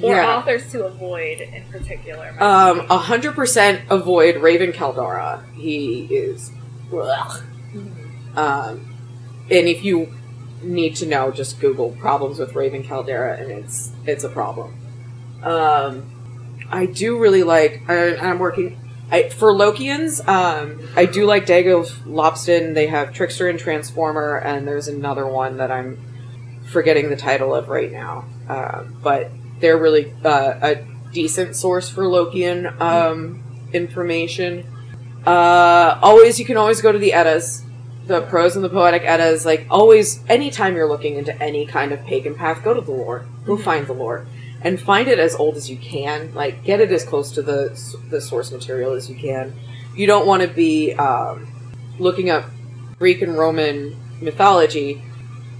Or authors to avoid in particular? 100% avoid Raven Caldara. He is... and if you need to know, just Google problems with Raven Caldera, and it's a problem. I do really like... I'm working... for Lokians, I do like Dago Lobston. They have Trickster and Transformer, and there's another one that I'm forgetting the title of right now. But they're really a decent source for Lokian information. You can always go to the Ettas, the prose and the poetic Ettas. Like, always, anytime you're looking into any kind of pagan path, go to the lore. Go find the lore. And find it as old as you can. Like, get it as close to the source material as you can. You don't want to be looking up Greek and Roman mythology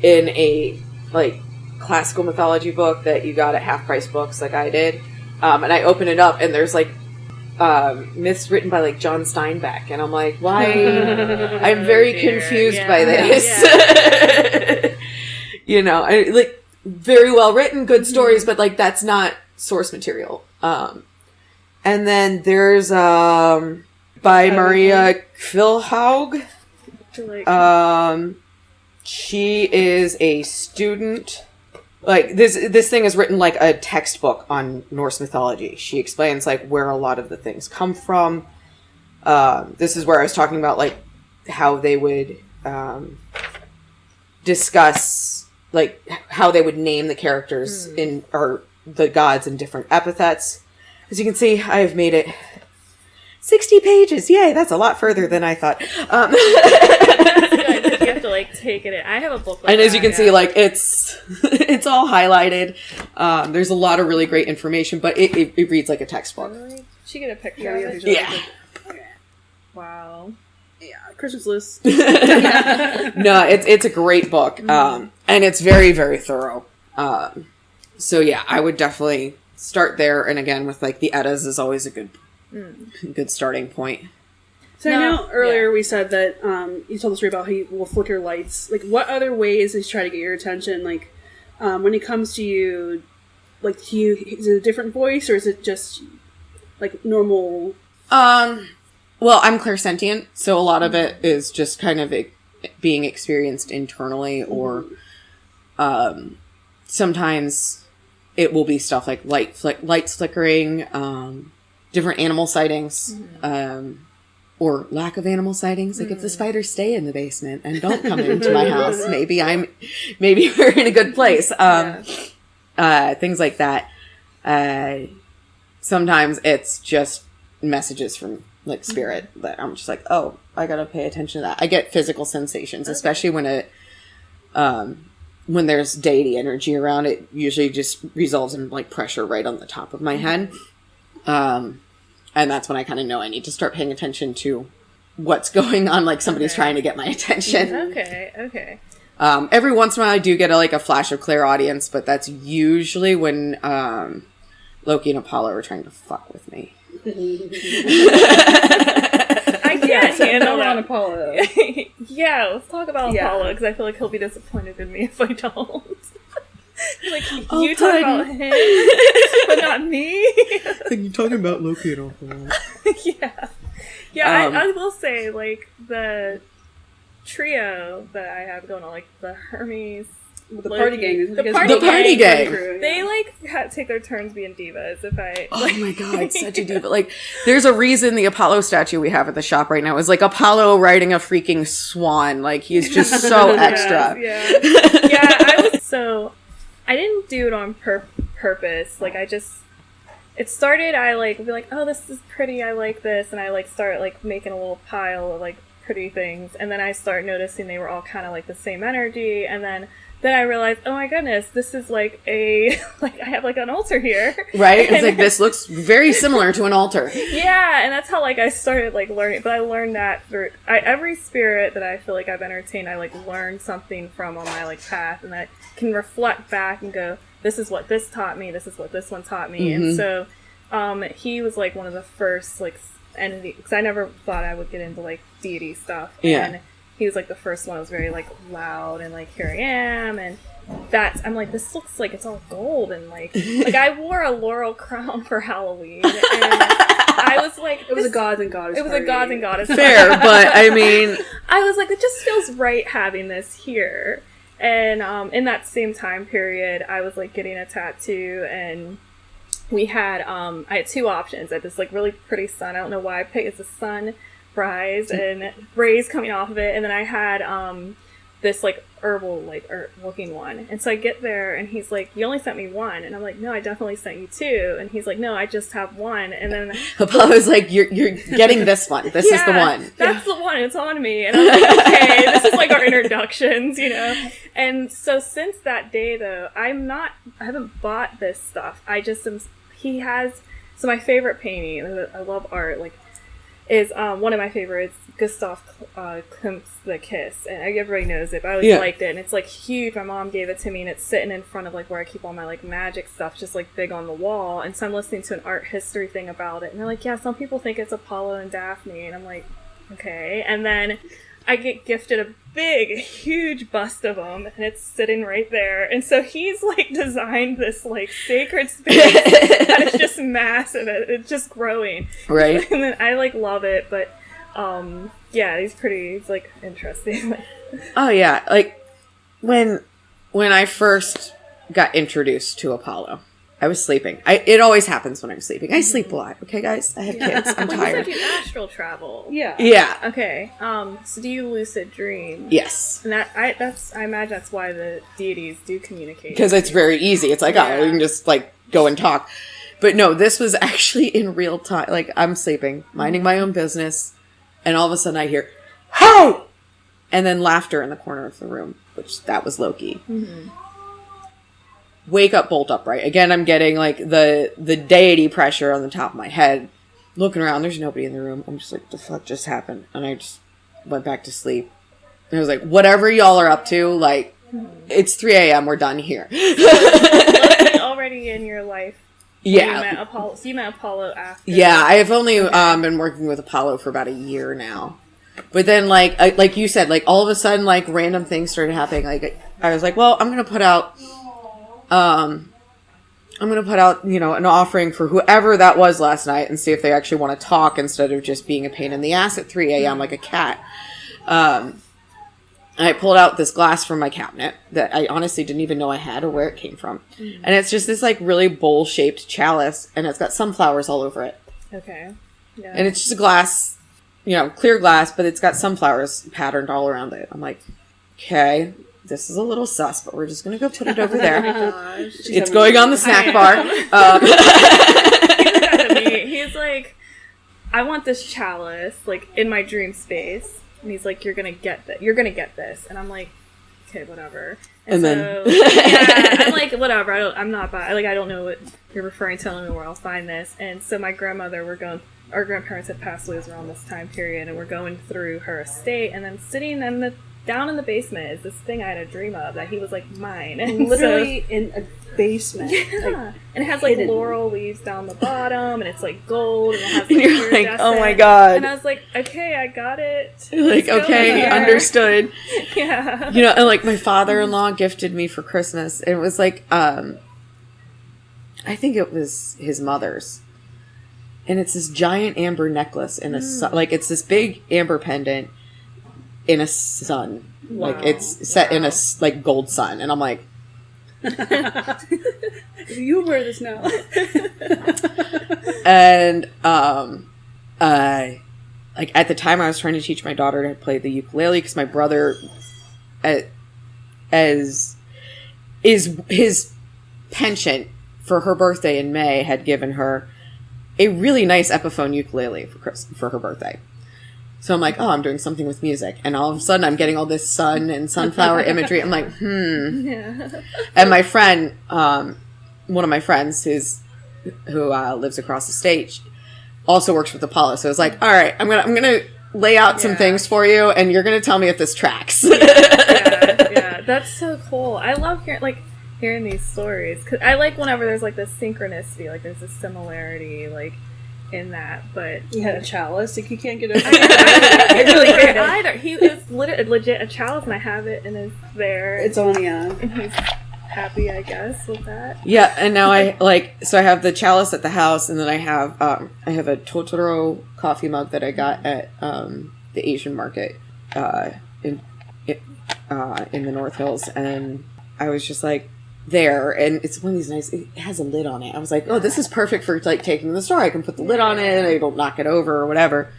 in a, like, classical mythology book that you got at half-price books like I did. And I open it up, and there's, like, myths written by, like, John Steinbeck. And I'm like, why? I'm very confused by this. You know, very well written, good stories, but, like, that's not source material. And then there's by Maria Kvilhaug. She is a student. Like, this thing is written like a textbook on Norse mythology. She explains, like, where a lot of the things come from. This is where I was talking about, like, how they would discuss, like, how they would name the characters or the gods in different epithets. As you can see, I have made it 60 pages. Yay, that's a lot further than I thought. You have to, like, take it in. I have a book like and as you can see, like, it's all highlighted. There's a lot of really great information, but it reads like a textbook. Did she get a picture of it? Yeah. Wow. Yeah, Christmas list. No, it's a great book, and it's very, very thorough. So yeah, I would definitely start there, and again, with, like, the Ettas is always a good starting point. So I know earlier we said that you told the story about how he will flicker lights. Like, what other ways does he try to get your attention? Like, when he comes to you, like, is it a different voice, or is it just, like, normal? Well, I'm clairsentient, so a lot of it is just kind of being experienced internally, or sometimes it will be stuff like lights flickering, different animal sightings, or lack of animal sightings. Like, if the spiders stay in the basement and don't come into my house, maybe we're in a good place. Things like that. Sometimes it's just messages from, like, spirit that I'm just like, oh, I gotta pay attention to that. I get physical sensations, especially when there's deity energy around. It usually just resolves in, like, pressure right on the top of my head. And that's when I kind of know I need to start paying attention to what's going on. Like, somebody's trying to get my attention. Okay. Every once in a while I do get a flash of clairaudience, but that's usually when Loki and Apollo are trying to fuck with me. I can't handle that. On Apollo. Yeah, let's talk about Apollo, because I feel like he'll be disappointed in me if I don't. Like, you talk about him, but not me. You're talking about Loki and Apollo. Yeah. I will say, like, the trio that I have going on, like the Hermes, The party gang. The party gang. They take their turns being divas. Oh my god, such a diva! Like, there's a reason the Apollo statue we have at the shop right now is like Apollo riding a freaking swan. Like, he's just so extra. I didn't do it on purpose. Like, it started. I would be like, oh, this is pretty. I like this, and I start making a little pile of pretty things, and then I start noticing they were all kind of the same energy, and then I realized, oh my goodness, this is I have an altar here, right? It's this looks very similar to an altar. Yeah, and that's how I started learning. But I learned that through every spirit that I feel I've entertained, I learned something from on my path, and I can reflect back and go, this is what this taught me, this is what this one taught me, and so he was one of the first entity, because I never thought I would get into deity stuff. Yeah. And he was the first one that was very loud and here I am, and I'm this looks it's all gold, and I wore a laurel crown for Halloween, and I was it was a gods and goddess. It was a gods and goddess. Fair, but I mean, I was it just feels right having this here. And in that same time period, I was getting a tattoo, and we had I had two options. I had this really pretty sun. I don't know why I picked. It's a sunrise and rays coming off of it, and then I had this herbal looking one. And so I get there, and he's like, "You only sent me one," and I'm like, "No, I definitely sent you two." And he's like, "No, I just have one." And then Apollo's like, "You're getting this one. This is the one. That's the one. It's on me." And I'm like, "Okay, this is our introductions, you know." And so since that day, though, I haven't bought this stuff. I just am. He has. So my favorite painting, I love art, is one of my favorites, Gustav Klimt's The Kiss, and everybody knows it, but I always liked it, and it's huge. My mom gave it to me, and it's sitting in front of where I keep all my magic stuff, just big on the wall. And so I'm listening to an art history thing about it, and they're yeah, some people think it's Apollo and Daphne, and I'm like, okay. And then I get gifted a big, huge bust of him, and it's sitting right there. And so he's designed this sacred space that is just massive. It's just growing, right? And then I love it, but yeah, he's interesting. Oh yeah, when I first got introduced to Apollo, I was sleeping. It always happens when I'm sleeping. I sleep a lot. Okay, guys, I have kids. I'm tired. You said you astral travel. Yeah. Yeah. Okay. So do you lucid dream? Yes. And I imagine that's why the deities do communicate. Because it's very easy. It's oh, we can just go and talk. But no, this was actually in real time. I'm sleeping, minding my own business, and all of a sudden I hear, "Hey!" and then laughter in the corner of the room, which that was Loki. Mm-hmm. Wake up, bolt upright. Again, I'm getting the deity pressure on the top of my head. Looking around, there's nobody in the room. I'm just the fuck just happened? And I just went back to sleep. And I was whatever y'all are up to, it's 3 a.m. We're done here. Loki already in your life. Yeah. You met Apollo. So you met Apollo after. Yeah, I have only been working with Apollo for about a year now. But then, like you said, all of a sudden, random things started happening. I was well, I'm gonna put out, an offering for whoever that was last night, and see if they actually want to talk instead of just being a pain in the ass at 3 a.m. like a cat. And I pulled out this glass from my cabinet that I honestly didn't even know I had or where it came from. Mm-hmm. And it's just this really bowl-shaped chalice, and it's got sunflowers all over it. Okay. Yeah. And it's just a glass, clear glass, but it's got sunflowers patterned all around it. I'm okay, this is a little sus, but we're just going to go put it over there. Oh my gosh. It's going on the snack bar. He's I want this chalice, in my dream space. And he's you're gonna get that. You're gonna get this. And I'm okay, whatever. And so, then, yeah, I'm whatever. I'm not buying. I don't know what you're referring to. I don't know where I'll find this. And so my grandmother, our grandparents had passed away around this time period, and we're going through her estate, and then sitting down in the basement is this thing I had a dream of that he was mine. And literally in a basement. Yeah. And it has laurel leaves down the bottom, and it's gold, and it has you're oh my god. And I was okay, I got it. Okay, understood. Yeah. And my father-in-law gifted me for Christmas. It was I think it was his mother's. And it's this giant amber necklace in a it's this big amber pendant. in a sun. Wow. Like it's set in a like gold sun, and I'm like, you wear this now. and like at the time I was trying to teach my daughter to play the ukulele because my brother, as is his penchant for her birthday in May, had given her a really nice Epiphone ukulele for her birthday. So I'm like, oh, I'm doing something with music. And all of a sudden I'm getting all this sun and sunflower imagery. I'm like, Yeah. And my friend, one of my friends who lives across the state, also works with Apollo. So I was like, all right, I'm gonna lay out some things for you, and you're gonna tell me if this tracks. Yeah, that's so cool. I love hearing these stories, because I like whenever there's like this synchronicity, like there's a similarity, like in that. But You had a chalice, like you can't get over I really can't either. He is legit a chalice, and I have it, and it's there. It's on, yeah. And he's happy, I guess, with that. Yeah, and now I have the chalice at the house, and then I have a Totoro coffee mug that I got at the Asian market in the North Hills, and I was just like there, and it's one of these nice. It has a lid on it. I was like, oh, this is perfect for like taking to the store. I can put the lid on it, and I don't knock it over or whatever.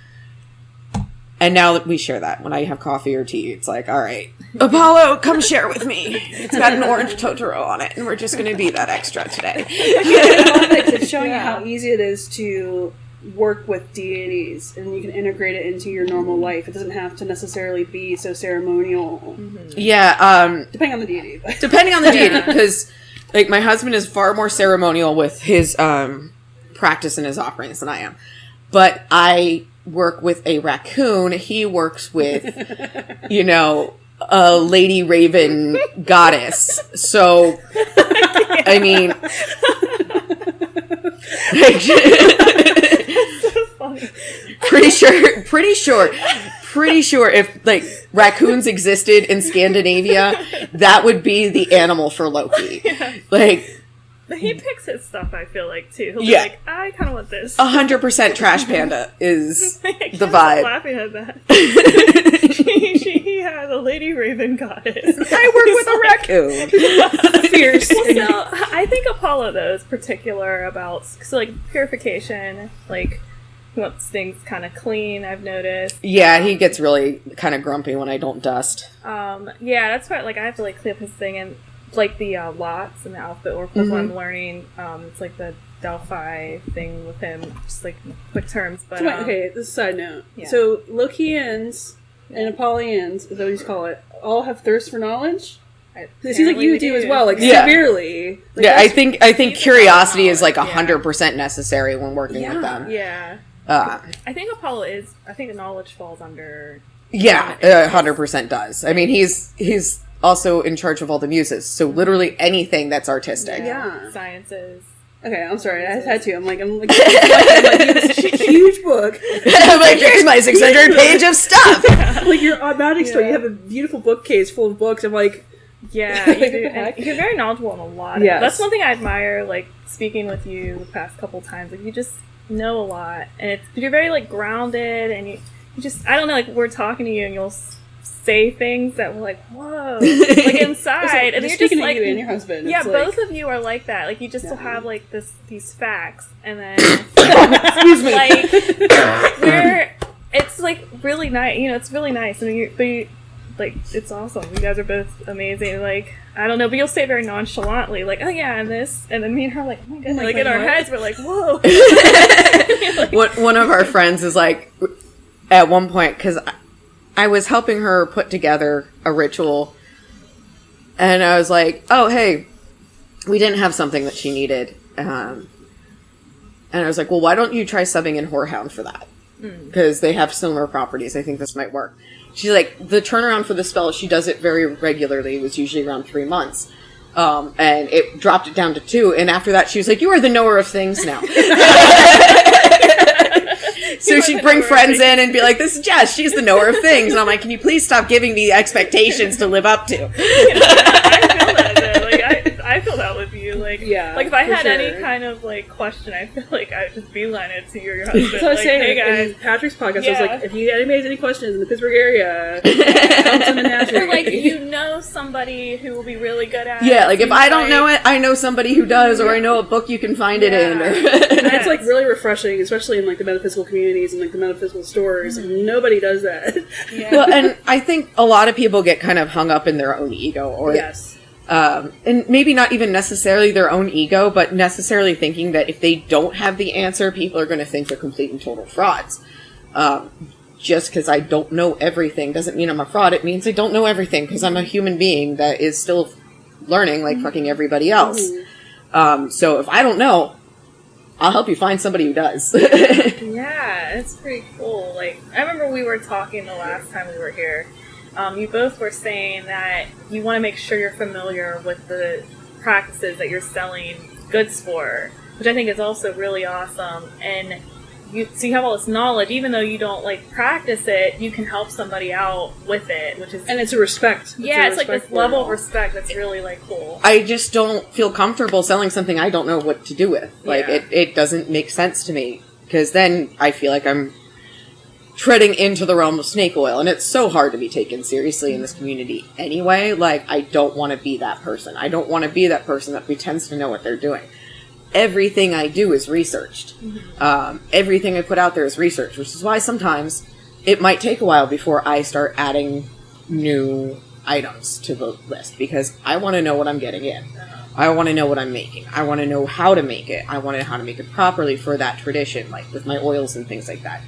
And now that we share that when I have coffee or tea, it's like, all right, Apollo, come share with me. It's got an orange Totoro on it, and we're just going to be that extra today. It's showing you how easy it is to work with deities, and you can integrate it into your normal life. It doesn't have to necessarily be so ceremonial. Yeah. Depending on the deity. But. Depending on the deity, because like my husband is far more ceremonial with his practice and his offerings than I am. But I work with a raccoon. He works with, a lady raven goddess. So, I mean, So funny. pretty sure if like raccoons existed in Scandinavia, that would be the animal for Loki. Yeah. Like, He picks his stuff, I feel like, too. He'll be Yeah. like, I kind of want this. 100% Trash Panda is I the can't vibe. stop laughing at that. She had a lady raven goddess. I work with a raccoon. Fierce. So, I think Apollo, though, is particular about, so, like, purification, like, he wants things kind of clean, I've noticed. Yeah, he gets really kind of grumpy when I don't dust. Yeah, that's why, like, I have to, like, clean up his thing, and, like, the lots and the alphabet oracles Mm-hmm. I'm learning, it's, like, the Delphi thing with him, just, like, quick terms, but, So wait, okay, this is a side note. Yeah. So Lokians and Apollonians, is that what you call it, all have thirst for knowledge? It seems like apparently you we do as well, like Yeah. severely. Like, Yeah, I that's- think curiosity is like Yeah. 100% necessary when working with them. Yeah. Uh, I think Apollo is, I think the knowledge falls under... yeah, 100% does. I mean, he's also in charge of all the muses, so literally anything that's artistic. Yeah. Sciences. Okay, I'm sorry, I had to. I'm like this huge book. I'm like, here's my 600 page of stuff. Like your magic store, you have a beautiful bookcase full of books. I'm like, Yeah, you What do. the heck? And you're very knowledgeable in a lot. Yes. That's one thing I admire, like, speaking with you the past couple times. Like, you just know a lot. And you're very, like, grounded, and you just, I don't know, like, we're talking to you, and you'll say things that we're like, whoa, like, inside. And you're just, speaking like, to you and your husband. yeah, it's both like, of you are like that. Like, you just will have, like, these facts, and then, excuse me. like, it's, like, really nice. You know, it's really nice. I mean, like, it's awesome. You guys are both amazing. Like, I don't know, but you'll say it very nonchalantly, like, oh yeah, and this, and then me and her are like, oh my god, like, in our heads, we're like, whoa. One of our friends is like, at one point, because I was helping her put together a ritual, and I was like, oh, hey, we didn't have something that she needed. And I was like, well, why don't you try subbing in Whorehound for that? Because they have similar properties. I think this might work. She's like, the turnaround for the spell, she does it very regularly, was usually around 3 months. And it dropped it down to 2. And after that, she was like, you are the knower of things now. So she'd bring friends in and be like, this is Jess, she's the knower of things. And I'm like, can you please stop giving me expectations to live up to? I feel that, though. Like, I feel that that with you. Like, Yeah, like if I for had sure. any kind of like question, I feel like I would just beeline it to your husband. So I was like, saying, hey guys. in Patrick's podcast, I was Yeah. like, if anybody has any questions in the Pittsburgh area, come to Menagerie. Or like you know somebody who will be really good at it. Yeah, like if so I you, don't know it, I know somebody who does, or I know a book you can find it in. Or And it's like really refreshing, especially in like the metaphysical communities and like the metaphysical stores. And nobody does that. Yeah. Well, and I think a lot of people get kind of hung up in their own ego, or Yes. and maybe not even necessarily their own ego, but necessarily thinking that if they don't have the answer, people are going to think they're complete and total frauds. Just because I don't know everything doesn't mean I'm a fraud. It means I don't know everything because I'm a human being that is still learning like fucking everybody else. So if I don't know, I'll help you find somebody who does. Yeah, it's pretty cool. Like, I remember we were talking the last time we were here. You both were saying that you want to make sure you're familiar with the practices that you're selling goods for, which I think is also really awesome. And so you have all this knowledge, even though you don't like practice it, you can help somebody out with it, which is And it's a respect. it's like this for level it of all. respect that's really like cool. I just don't feel comfortable selling something I don't know what to do with. Like, Yeah. it doesn't make sense to me. Because then I feel like I'm treading into the realm of snake oil. And it's so hard to be taken seriously in this community anyway. Like, I don't want to be that person. I don't want to be that person that pretends to know what they're doing. Everything I do is researched. Everything I put out there is researched, which is why sometimes it might take a while before I start adding new items to the list, because I want to know what I'm getting in. I want to know what I'm making. I want to know how to make it. I want to know how to make it properly for that tradition, like with my oils and things like that.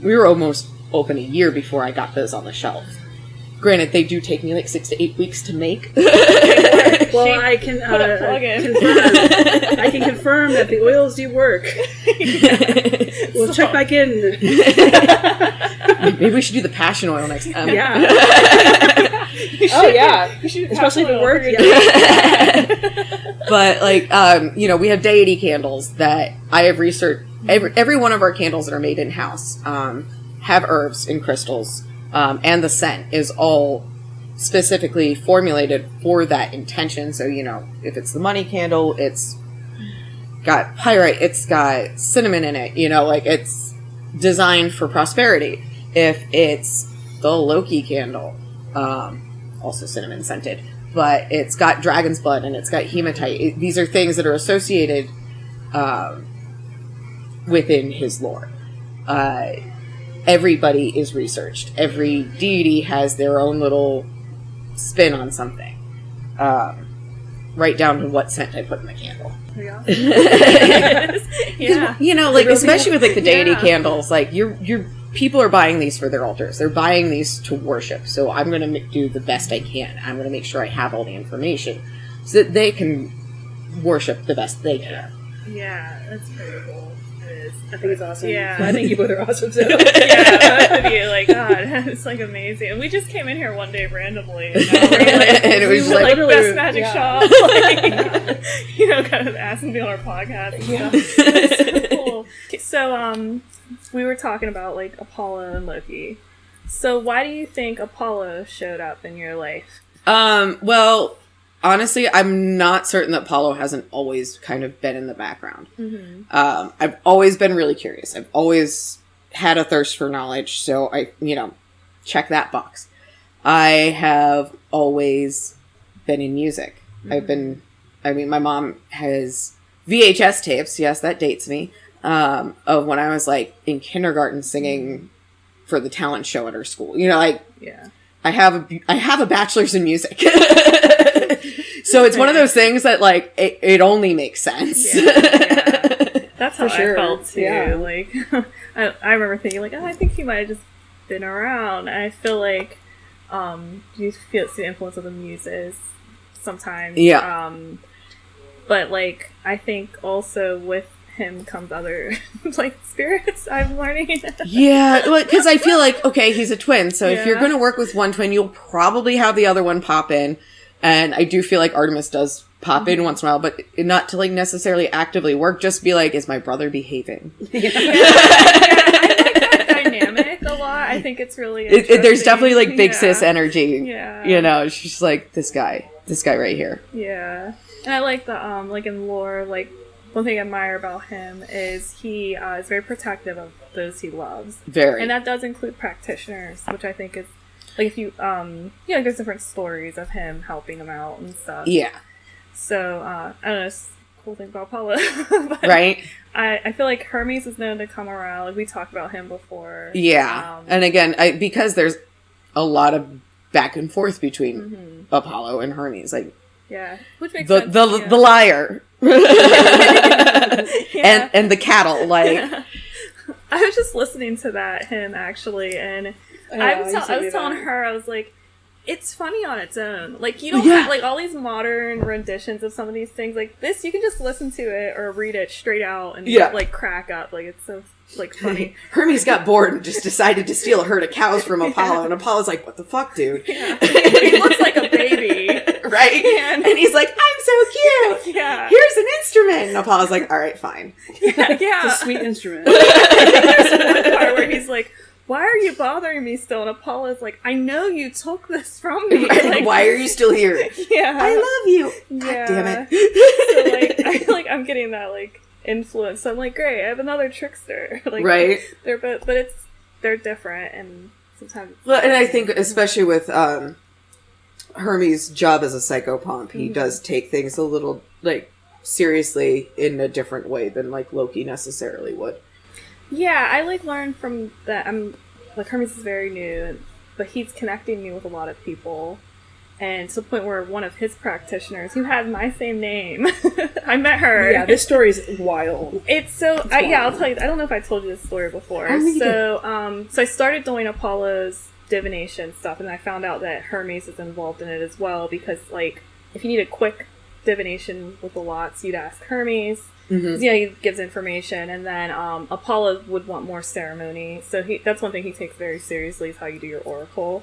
We were almost open a year before I got those on the shelf. Granted, they do take me like 6 to 8 weeks to make. Well, I can Put a plug in. confirm. I can confirm that the oils do work. We'll check back in. Maybe we should do the passion oil next time. Yeah. Oh yeah. Especially if it works. Yeah. But like, we have deity candles that I have researched. Every one of our candles that are made in house have herbs and crystals, and the scent is all specifically formulated for that intention. So if it's the money candle, it's got pyrite, it's got cinnamon in it. It's designed for prosperity. If it's the Loki candle, also cinnamon scented, but it's got dragon's blood and it's got hematite. These are things that are associated within his lore. Everybody is researched. Every deity has their own little spin on something. Right down to what scent I put in the candle. Yeah. Especially with like the deity Yeah. candles, like your people are buying these for their altars. They're buying these to worship. So I'm going to do the best I can. I'm going to make sure I have all the information so that they can worship the best they can. Yeah, that's pretty cool. It is. I think it's awesome. Yeah. I think you both are awesome too. Yeah, both of you, like, God, it's like amazing. And we just came in here one day randomly, and, now we're, like, And it was we were, like- best magic Yeah. shop, like, kind of asking to be on our podcast and stuff. It's so cool. So, we were talking about like Apollo and Loki. So, why do you think Apollo showed up in your life? Well, honestly, I'm not certain that Apollo hasn't always kind of been in the background. I've always been really curious. I've always had a thirst for knowledge, so I, check that box. I have always been in music. My mom has VHS tapes, yes, that dates me, of when I was like in kindergarten singing for the talent show at her school. Yeah. I have a bachelor's in music. So it's one of those things that like it only makes sense. Yeah. That's how For sure. I felt too. Yeah. Like, I remember thinking like, oh, I think he might have just been around. And I feel like, you feel it's the influence of the muses sometimes. Yeah. But like, I think also with him comes other like spirits. I'm learning. Yeah, because I feel like, okay, he's a twin, so if you're Yeah. going to work with one twin, you'll probably have the other one pop in. And I do feel like Artemis does pop in once in a while, but not to like necessarily actively work, just be like, is my brother behaving? I like that dynamic a lot. I think it's really There's interesting. definitely like big Yeah. sis energy. Yeah. She's like, this guy right here. Yeah. And I like the like in lore, like one thing I admire about him is he is very protective of those he loves. Very. And that does include practitioners, which I think is like if you there's different stories of him helping them out and stuff. Yeah. So I don't know, it's a cool thing about Apollo. But right? I feel like Hermes is known to come around. Like we talked about him before. Yeah. And again, because there's a lot of back and forth between Apollo and Hermes, like yeah, which makes the sense. the liar and the cattle, like I was just listening to him actually, and I was telling her, I was like, it's funny on its own. Like, you don't have, like, all these modern renditions of some of these things. Like, this, you can just listen to it or read it straight out and, like, crack up. Like, it's so, like, funny. Hermes got bored and just decided to steal a herd of cows from Apollo, and Apollo's like, what the fuck, dude? Yeah. He looks like a baby. Right? And he's like, I'm so cute! Yeah. Here's an instrument! And Apollo's like, alright, fine. Yeah. It's a sweet instrument. There's one part where he's like, why are you bothering me still? And Apollo's like, I know you took this from me. Like, why are you still here? Yeah. I love you. Yeah. God damn it. So, like, I feel like I'm getting that, like, influence. So I'm like, great, I have another trickster. Like, right. They're but they're different, and sometimes. Well, and I think especially with Hermes' job as a psychopomp, he does take things a little like seriously in a different way than like Loki necessarily would. Yeah, I like learned from that. I'm like Hermes is very new, but he's connecting me with a lot of people. And to the point where one of his practitioners, who has my same name, I met her. Yeah, this story is wild. It's so... yeah, I'll tell you. I don't know if I told you this story before. So I started doing Apollo's divination stuff, and I found out that Hermes is involved in it as well, because, like, if you need a quick divination with the lots, you'd ask Hermes. Mm-hmm. Yeah, he gives information, and then Apollo would want more ceremony. So that's one thing he takes very seriously, is how you do your oracle.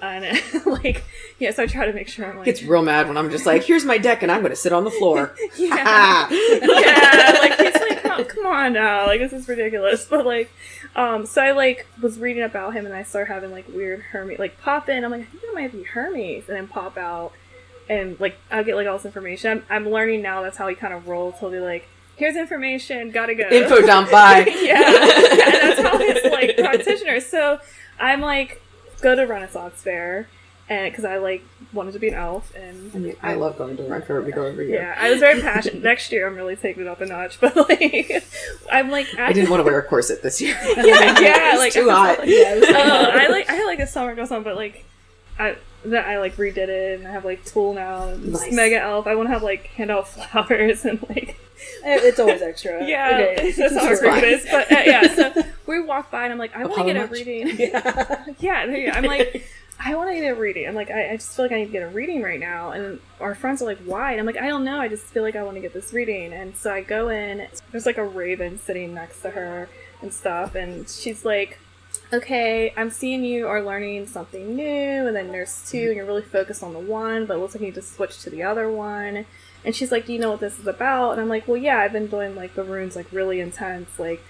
And like, yeah, so I try to make sure I'm like... Gets real mad when I'm just like, here's my deck and I'm going to sit on the floor. Yeah. Yeah, like, he's like, oh, come on now, like, this is ridiculous. But like, so I like was reading about him, and I started having like weird Hermes, like pop in, I'm like, I think it might be Hermes, and then pop out, and like, I'll get like all this information. I'm learning now that's how he kind of rolls. He'll be like, here's information, gotta go. Info dump, bye. Yeah, and that's how his like practitioner. So I'm like, go to Renaissance Fair, and because I like wanted to be an elf, and I mean, I love going to Run Fair. We go every year. Yeah, I was very passionate. Next year, I'm really taking it up a notch. But like, I'm like, I didn't want to wear a corset this year. Yeah, like too hot. I had like a summer goes on, but like, I like redid it, and I have like Tool now, and Nice. Mega Elf. I want to have like hand out flowers and like. It's always extra. Yeah, okay. that's how our group is. But yeah, so we walk by, and I'm like, I want to get a reading. Yeah, I'm like, I want to get a reading. I'm like, I just feel like I need to get a reading right now. And our friends are like, why? And I'm like, I don't know. I just feel like I want to get this reading. And so I go in. There's like a raven sitting next to her and stuff, and she's like, okay, I'm seeing you are learning something new, and then there's two, and you're really focused on the one, but it looks like you need to switch to the other one. And she's like, do you know what this is about? And I'm like, well, yeah, I've been doing like the runes like really intense, like,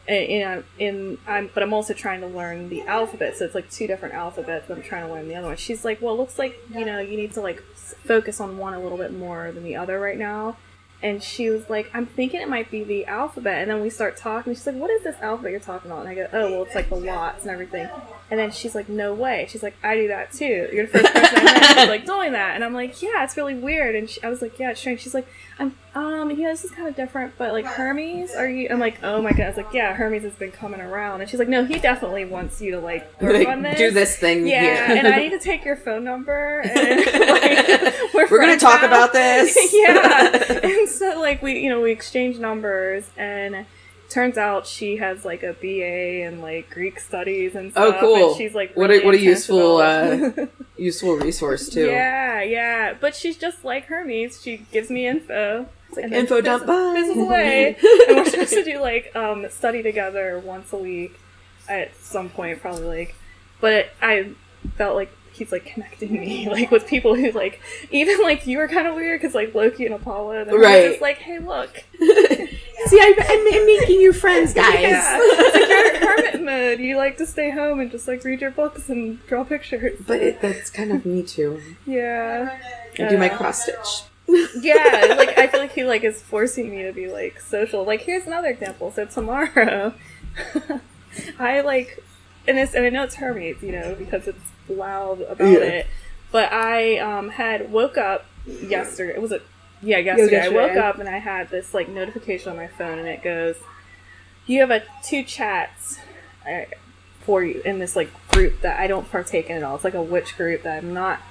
but I'm also trying to learn the alphabet. So it's like two different alphabets, but I'm trying to learn the other one. She's like, well, it looks like, you know, you need to like focus on one a little bit more than the other right now. And she was like, I'm thinking it might be the alphabet. And then we start talking. She's like, what is this alphabet you're talking about? And I go, oh, well, it's like the lots and everything. And then she's like, no way. She's like, I do that too. You're the first person I met who's like doing that. And I'm like, yeah, it's really weird. And I was like, yeah, it's strange. She's like, this is kind of different, but like Hermes, are you? I'm like, oh my god. I was like, yeah, Hermes has been coming around. And she's like, no, he definitely wants you to like work on this. Do this thing yeah, here. And I need to take your phone number. And like, we're going to talk about this. Yeah. And so like we exchange numbers, and turns out she has like a BA in like Greek studies and stuff. Oh, cool. And she's like really what a useful useful resource too. Yeah. But she's just like Hermes. She gives me info. It's like info dump. Bye. This is away. And we're supposed to do like study together once a week at some point, probably like. But I felt like he's like connecting me like with people who like, even like you were kind of weird because like Loki and Apollo, and right. was just like, hey, look. See, I'm making you friends, guys. Yeah. It's like you're in hermit mode. You like to stay home and just like read your books and draw pictures. But that's kind of me too. Yeah. I do my cross stitch. Yeah, like I feel like he like is forcing me to be like social. Like here's another example. So tomorrow, I like, and I know it's Hermes, you know, because it's loud about it. But I had woke up yesterday. It was yesterday. I woke up and I had this like notification on my phone, and it goes, "You have 2 chats for you in this like group that I don't partake in at all. It's like a witch group that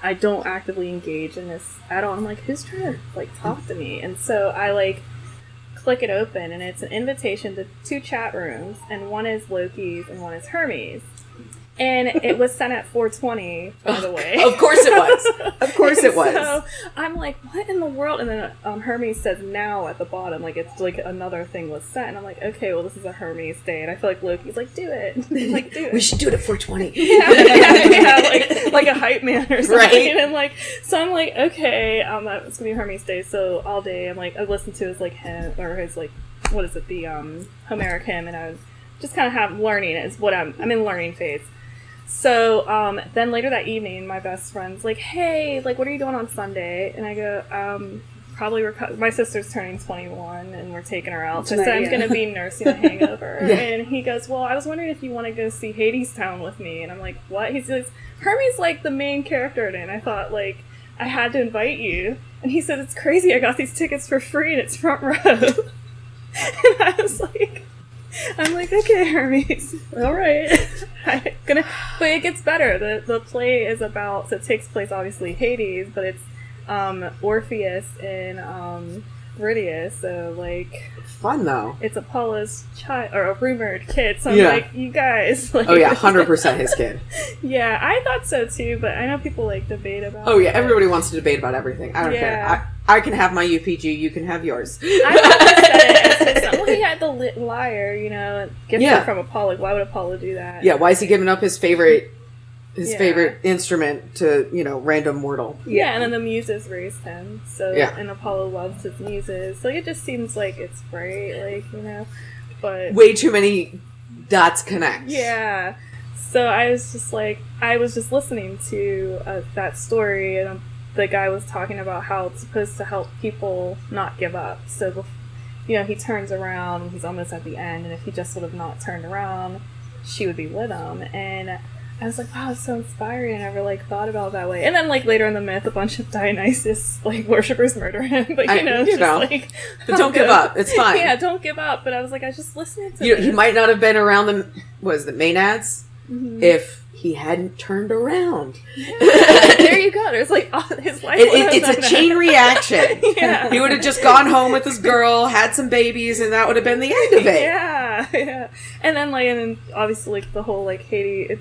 I don't actively engage in this at all." I'm like, who's trying to like talk to me? And so I like click it open, and it's an invitation to 2 chat rooms, and one is Loki's and one is Hermes. And it was sent at 4:20, by the way. Of course it was. Of course it was. So I'm like, what in the world? And then Hermes says now at the bottom, like it's like another thing was sent. And I'm like, okay, well this is a Hermes day. And I feel like Loki's like, do it. Like, do it. We should do it at 4:20. Yeah, like a hype man or something. Right. And like, so I'm like, okay, it's gonna be Hermes day. So all day I'm like, I listen to his like hymn, or his like, what is it, the Homeric hymn, and I was just kind of learning. Is what I'm in learning phase. So, then later that evening, my best friend's like, hey, like, what are you doing on Sunday? And I go, probably, my sister's turning 21, and we're taking her out. So I said, I'm going to be nursing a hangover. And he goes, well, I was wondering if you want to go see Hades Town with me. And I'm like, what? He says, Hermes, like, the main character in it. And I thought, like, I had to invite you. And he said, it's crazy. I got these tickets for free, and it's front row. And I was like... I'm like, okay, Hermes, all right. But it gets better. The play is about, so it takes place obviously Hades, but it's Orpheus and Eurydice. So like, fun though. It's Apollo's child or a rumored kid. So I'm like, you guys. Like, 100% his kid. Yeah, I thought so too. But I know people like debate about. Oh yeah, everybody wants to debate about everything. I don't care. I can have my UPG, you can have yours. I said well, he had the lyre, you know, gifted from Apollo. Why would Apollo do that? Yeah, why is he giving up his favorite instrument to, you know, random mortal? Yeah, and then the muses raised him. So and Apollo loves his muses. So it just seems like it's great, like, you know, but way too many dots connect. Yeah. So I was just listening to that story, and the guy was talking about how it's supposed to help people not give up. So, you know, he turns around and he's almost at the end, and if he just would have not turned around, she would be with him. And I was like, wow, it's so inspiring. I never like thought about it that way. And then like later in the myth, a bunch of Dionysus like worshippers murder him. But like, but don't give up. It's fine. Yeah, don't give up. But I was like, I was just listening to he might not have been around the Maenads if he hadn't turned around. There you go. There's like his life. It's a chain reaction. Yeah. He would have just gone home with his girl, had some babies, and that would have been the end of it. Yeah. And then obviously like the whole like Hades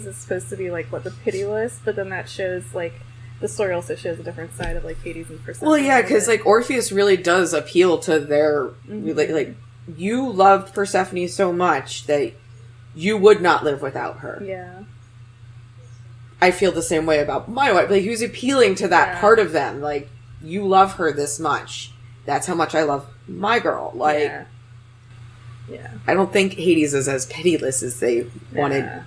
is supposed to be like the pitiless, but then that shows like the story also shows a different side of like Hades and Persephone. Well, yeah, because like Orpheus really does appeal to their like you loved Persephone so much that you would not live without her. Yeah. I feel the same way about my wife. Like, he was appealing to that part of them. Like, you love her this much. That's how much I love my girl. Like, yeah. I don't think Hades is as pitiless as they wanted. I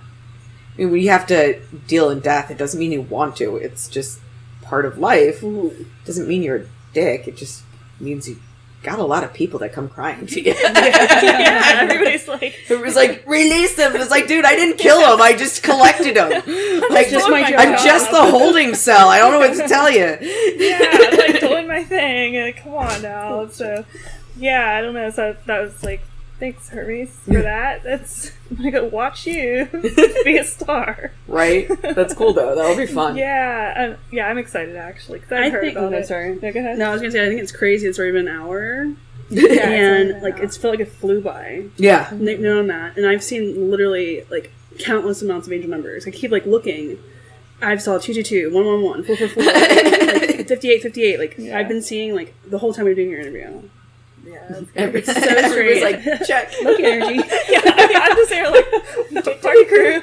mean, when you have to deal in death, it doesn't mean you want to. It's just part of life. It doesn't mean you're a dick. It just means you got a lot of people that come crying to you. Everybody's like... It was like, release them. It was like, dude, I didn't kill him. I just collected them. Like, I'm just the holding cell. I don't know what to tell you. Yeah, like, doing my thing. Like, come on now. So, yeah, I don't know. So that was like, thanks, Hermes, for that. That's... I'm gonna go watch you be a star. Right? That's cool, though. That'll be fun. Yeah. I'm excited, actually, because I've heard about it. Sorry. No, go ahead. No, I was going to say, I think it's crazy. It's already been an hour. And, like, it's felt like it flew by. Yeah. No, on that. And I've seen literally, like, countless amounts of angel numbers. I keep, like, looking. I've saw 222, 111, 444, like, 58. Like, I've been seeing, like, the whole time we were doing your interview. Yeah, it's so strange. Like, check. Loki energy. Yeah, I'm just here like party crew.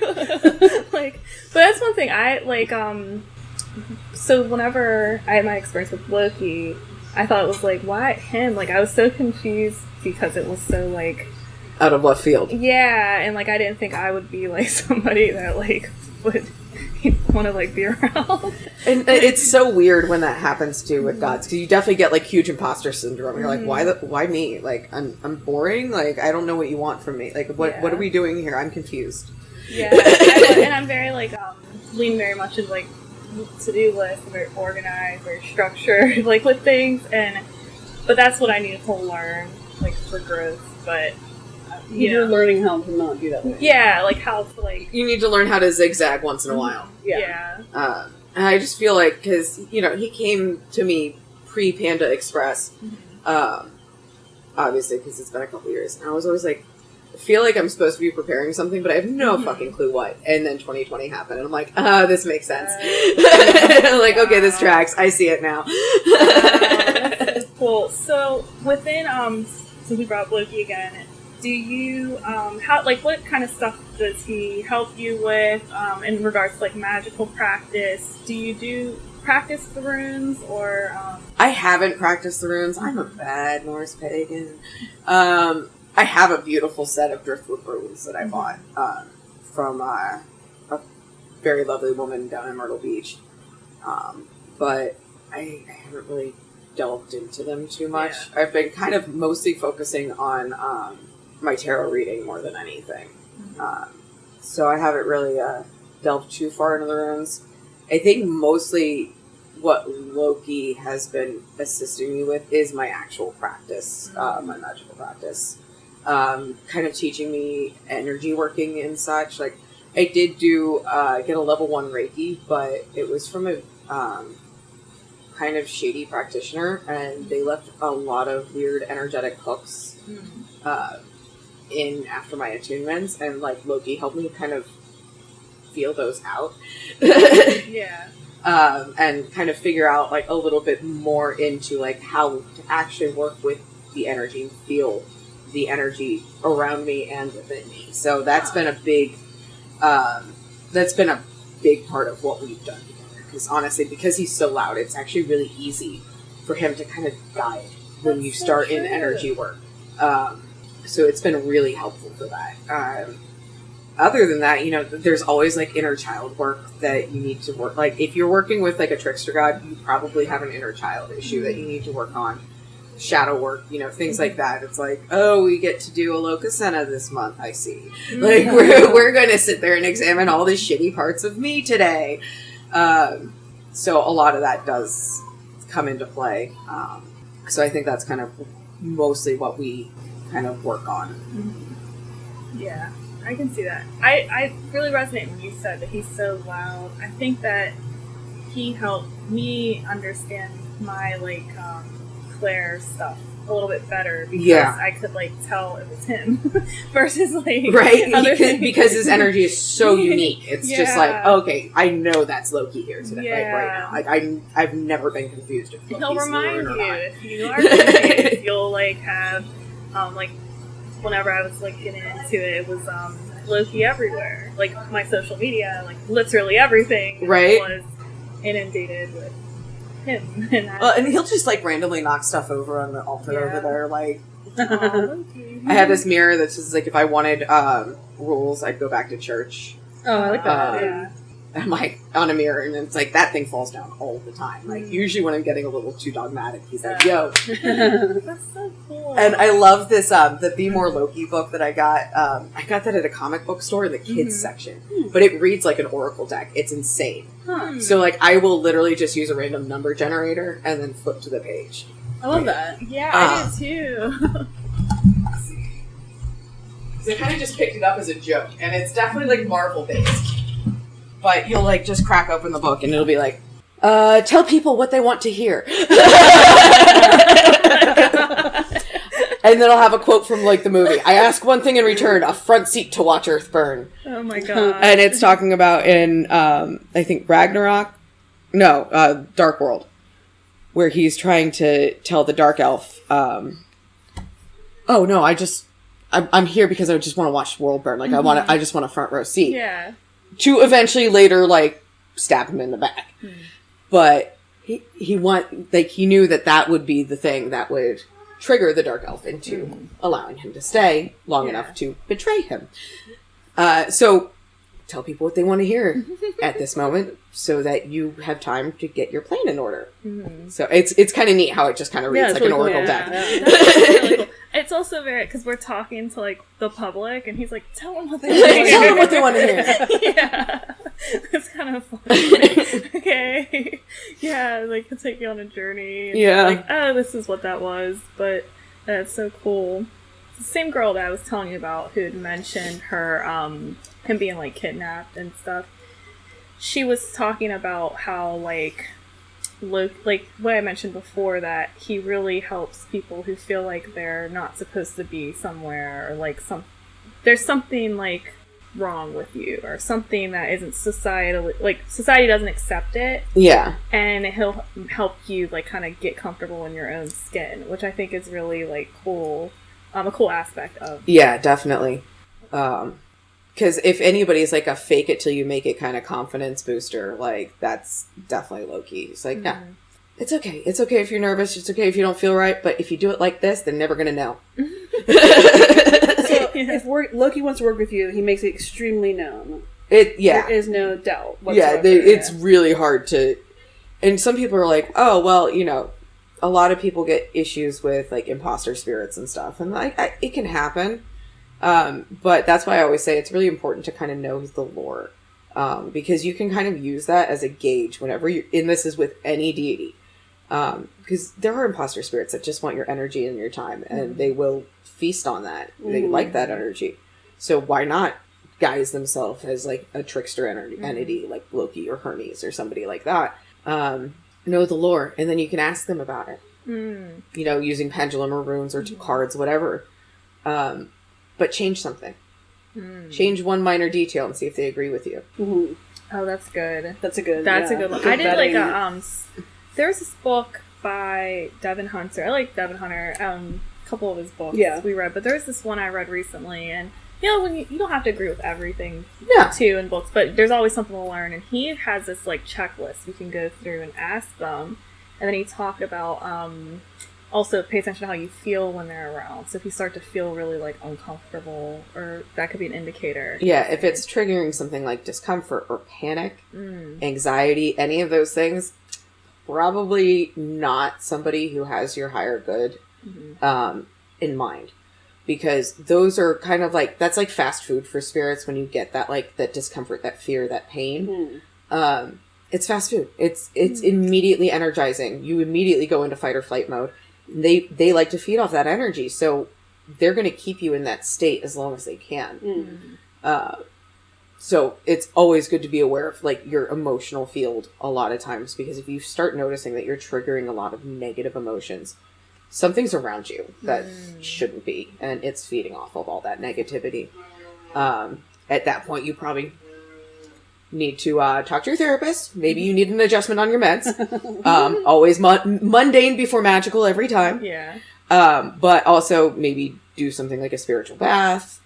Like, but that's one thing I like. So whenever I had my experience with Loki, I thought it was like, why him? Like, I was so confused because it was so like out of left field. Yeah, and like I didn't think I would be like somebody that like would, want to like be around. And it's so weird when that happens too with gods, because you definitely get like huge imposter syndrome. You're like, why me? Like, I'm boring. Like, I don't know what you want from me. Like, what are we doing here? I'm confused. Yeah, and I'm very like lean very much into like to-do list, very organized, very structured, like with things, but that's what I need to learn, like for growth. But you're learning how to not do that way. Yeah, like how to like. You need to learn how to zigzag once in a while. Yeah. And I just feel like, because he came to me pre-Panda Express, obviously because it's been a couple years, and I was always like, I feel like I'm supposed to be preparing something, but I have no fucking clue what. And then 2020 happened, and I'm like, this makes sense. Like, okay, this tracks. I see it now. That's cool. So within since we brought up Loki again, do you what kind of stuff does he help you with in regards to like magical practice? Do you practice the runes or? I haven't practiced the runes. I'm a bad Norse pagan. I have a beautiful set of driftwood runes that I bought from a very lovely woman down in Myrtle Beach. But I haven't really delved into them too much. Yeah. I've been kind of mostly focusing on my tarot reading more than anything. So I haven't really delved too far into the runes. I think mostly what Loki has been assisting me with is my actual practice, my magical practice. Kind of teaching me energy working and such. Like, I did get a level 1 Reiki, but it was from a kind of shady practitioner, and they left a lot of weird energetic hooks in after my attunements, and like Loki helped me kind of feel those out. Yeah. And kind of figure out like a little bit more into like how to actually work with the energy and feel the energy around me and within me. So that's been a big part of what we've done together. Because honestly, because he's so loud, it's actually really easy for him to kind of guide when you start in energy work. So it's been really helpful for that. Other than that, there's always like inner child work that you need to work. Like if you're working with like a trickster god, you probably have an inner child issue that you need to work on. Shadow work, things like that. It's like, oh, we get to do a Locusena this month, I see. Like, we're going to sit there and examine all the shitty parts of me today. So a lot of that does come into play. So I think that's kind of mostly what we kind of work on. Yeah, I can see that. I really resonate when you said that he's so loud. I think that he helped me understand my, Claire stuff a little bit better because I could tell it was him versus other things. Because his energy is so unique. It's just okay, I know that's Loki here today, right now. I've never been confused if Loki's He'll remind you if you are confused. You'll have whenever I was getting into it was Loki everywhere. My social media, literally everything was inundated with him. And he'll just randomly knock stuff over on the altar over there. I had this mirror that says if I wanted rules, I'd go back to church. Oh, I like that. I'm on a mirror, and it's that thing falls down all the time. Usually when I'm getting a little too dogmatic, he's yo. That's so cool. And I love this, the Be More Loki book that I got. I got that at a comic book store in the kids section. But it reads like an oracle deck. It's insane. Huh. So, I will literally just use a random number generator and then flip to the page. I love that. Yeah, I did too. I kind of just picked it up as a joke, and it's definitely Marvel-based. But you'll just crack open the book and it'll be tell people what they want to hear. And then I'll have a quote from the movie. I ask one thing in return, a front seat to watch Earth burn. Oh my god. And it's talking about in, I think Ragnarok? No, Dark World. Where he's trying to tell the Dark Elf, I'm here because I just want to watch the world burn. I just want a front row seat. Yeah. To eventually later, stab him in the back. But he knew that would be the thing that would trigger the Dark Elf into allowing him to stay long enough to betray him. So tell people what they want to hear at this moment so that you have time to get your plan in order. Mm-hmm. So it's kind of neat how it just kind of reads like really an oracle deck. Yeah. That's really cool. It's also very, because we're talking to like the public and he's like, tell them what they want to hear. Tell them what they want to hear. Yeah. It's kind of fun. Okay. Yeah, like to take you on a journey. And yeah. Like, oh, this is what that was. But that's so cool. It's the same girl that I was telling you about who had mentioned her, him being like kidnapped and stuff. She was talking about how like like what I mentioned before, that he really helps people who feel like they're not supposed to be somewhere, or like there's something like wrong with you, or something that isn't society doesn't accept it. Yeah. And he'll help you like kind of get comfortable in your own skin, which I think is really like cool. A cool aspect of. Yeah, definitely. Because if anybody's like a fake it till you make it kind of confidence booster, like that's definitely Loki. It's like, no, it's okay. It's okay if you're nervous. It's okay if you don't feel right. But if you do it like this, they're never going to know. So if Loki wants to work with you, he makes it extremely known. There is no doubt whatsoever. Yeah, it's really hard to... And some people are like, oh, well, you know, a lot of people get issues with like imposter spirits and stuff. And like, it can happen. But that's why I always say it's really important to kind of know the lore. Because you can kind of use that as a gauge whenever and this is with any deity. Because there are imposter spirits that just want your energy and your time, and they will feast on that. They like that energy. So why not guise themselves as like a trickster entity like Loki or Hermes or somebody like that? Know the lore, and then you can ask them about it. You know, using pendulum or runes or cards, whatever. But change something. Change one minor detail and see if they agree with you. Mm-hmm. Oh, that's good. That's a good one. I did like a there's this book by Devin Hunter. I like Devin Hunter. A couple of his books we read, but there's this one I read recently, and you know, when you don't have to agree with everything too in books, but there's always something to learn. And he has this like checklist you can go through and ask them, and then he talked about also pay attention to how you feel when they're around. So if you start to feel really like uncomfortable, or that could be an indicator. Yeah, if it's triggering something like discomfort or panic, anxiety, any of those things, probably not somebody who has your higher good in mind. Because those are kind of like, that's like fast food for spirits when you get that like that discomfort, that fear, that pain. It's fast food. It's immediately energizing. You immediately go into fight or flight mode. They like to feed off that energy, so they're going to keep you in that state as long as they can. So it's always good to be aware of like your emotional field a lot of times, because if you start noticing that you're triggering a lot of negative emotions, something's around you that shouldn't be, and it's feeding off of all that negativity. At that point, you probably need to talk to your therapist. Maybe you need an adjustment on your meds. Always mundane before magical every time. Yeah. But also maybe do something like a spiritual bath,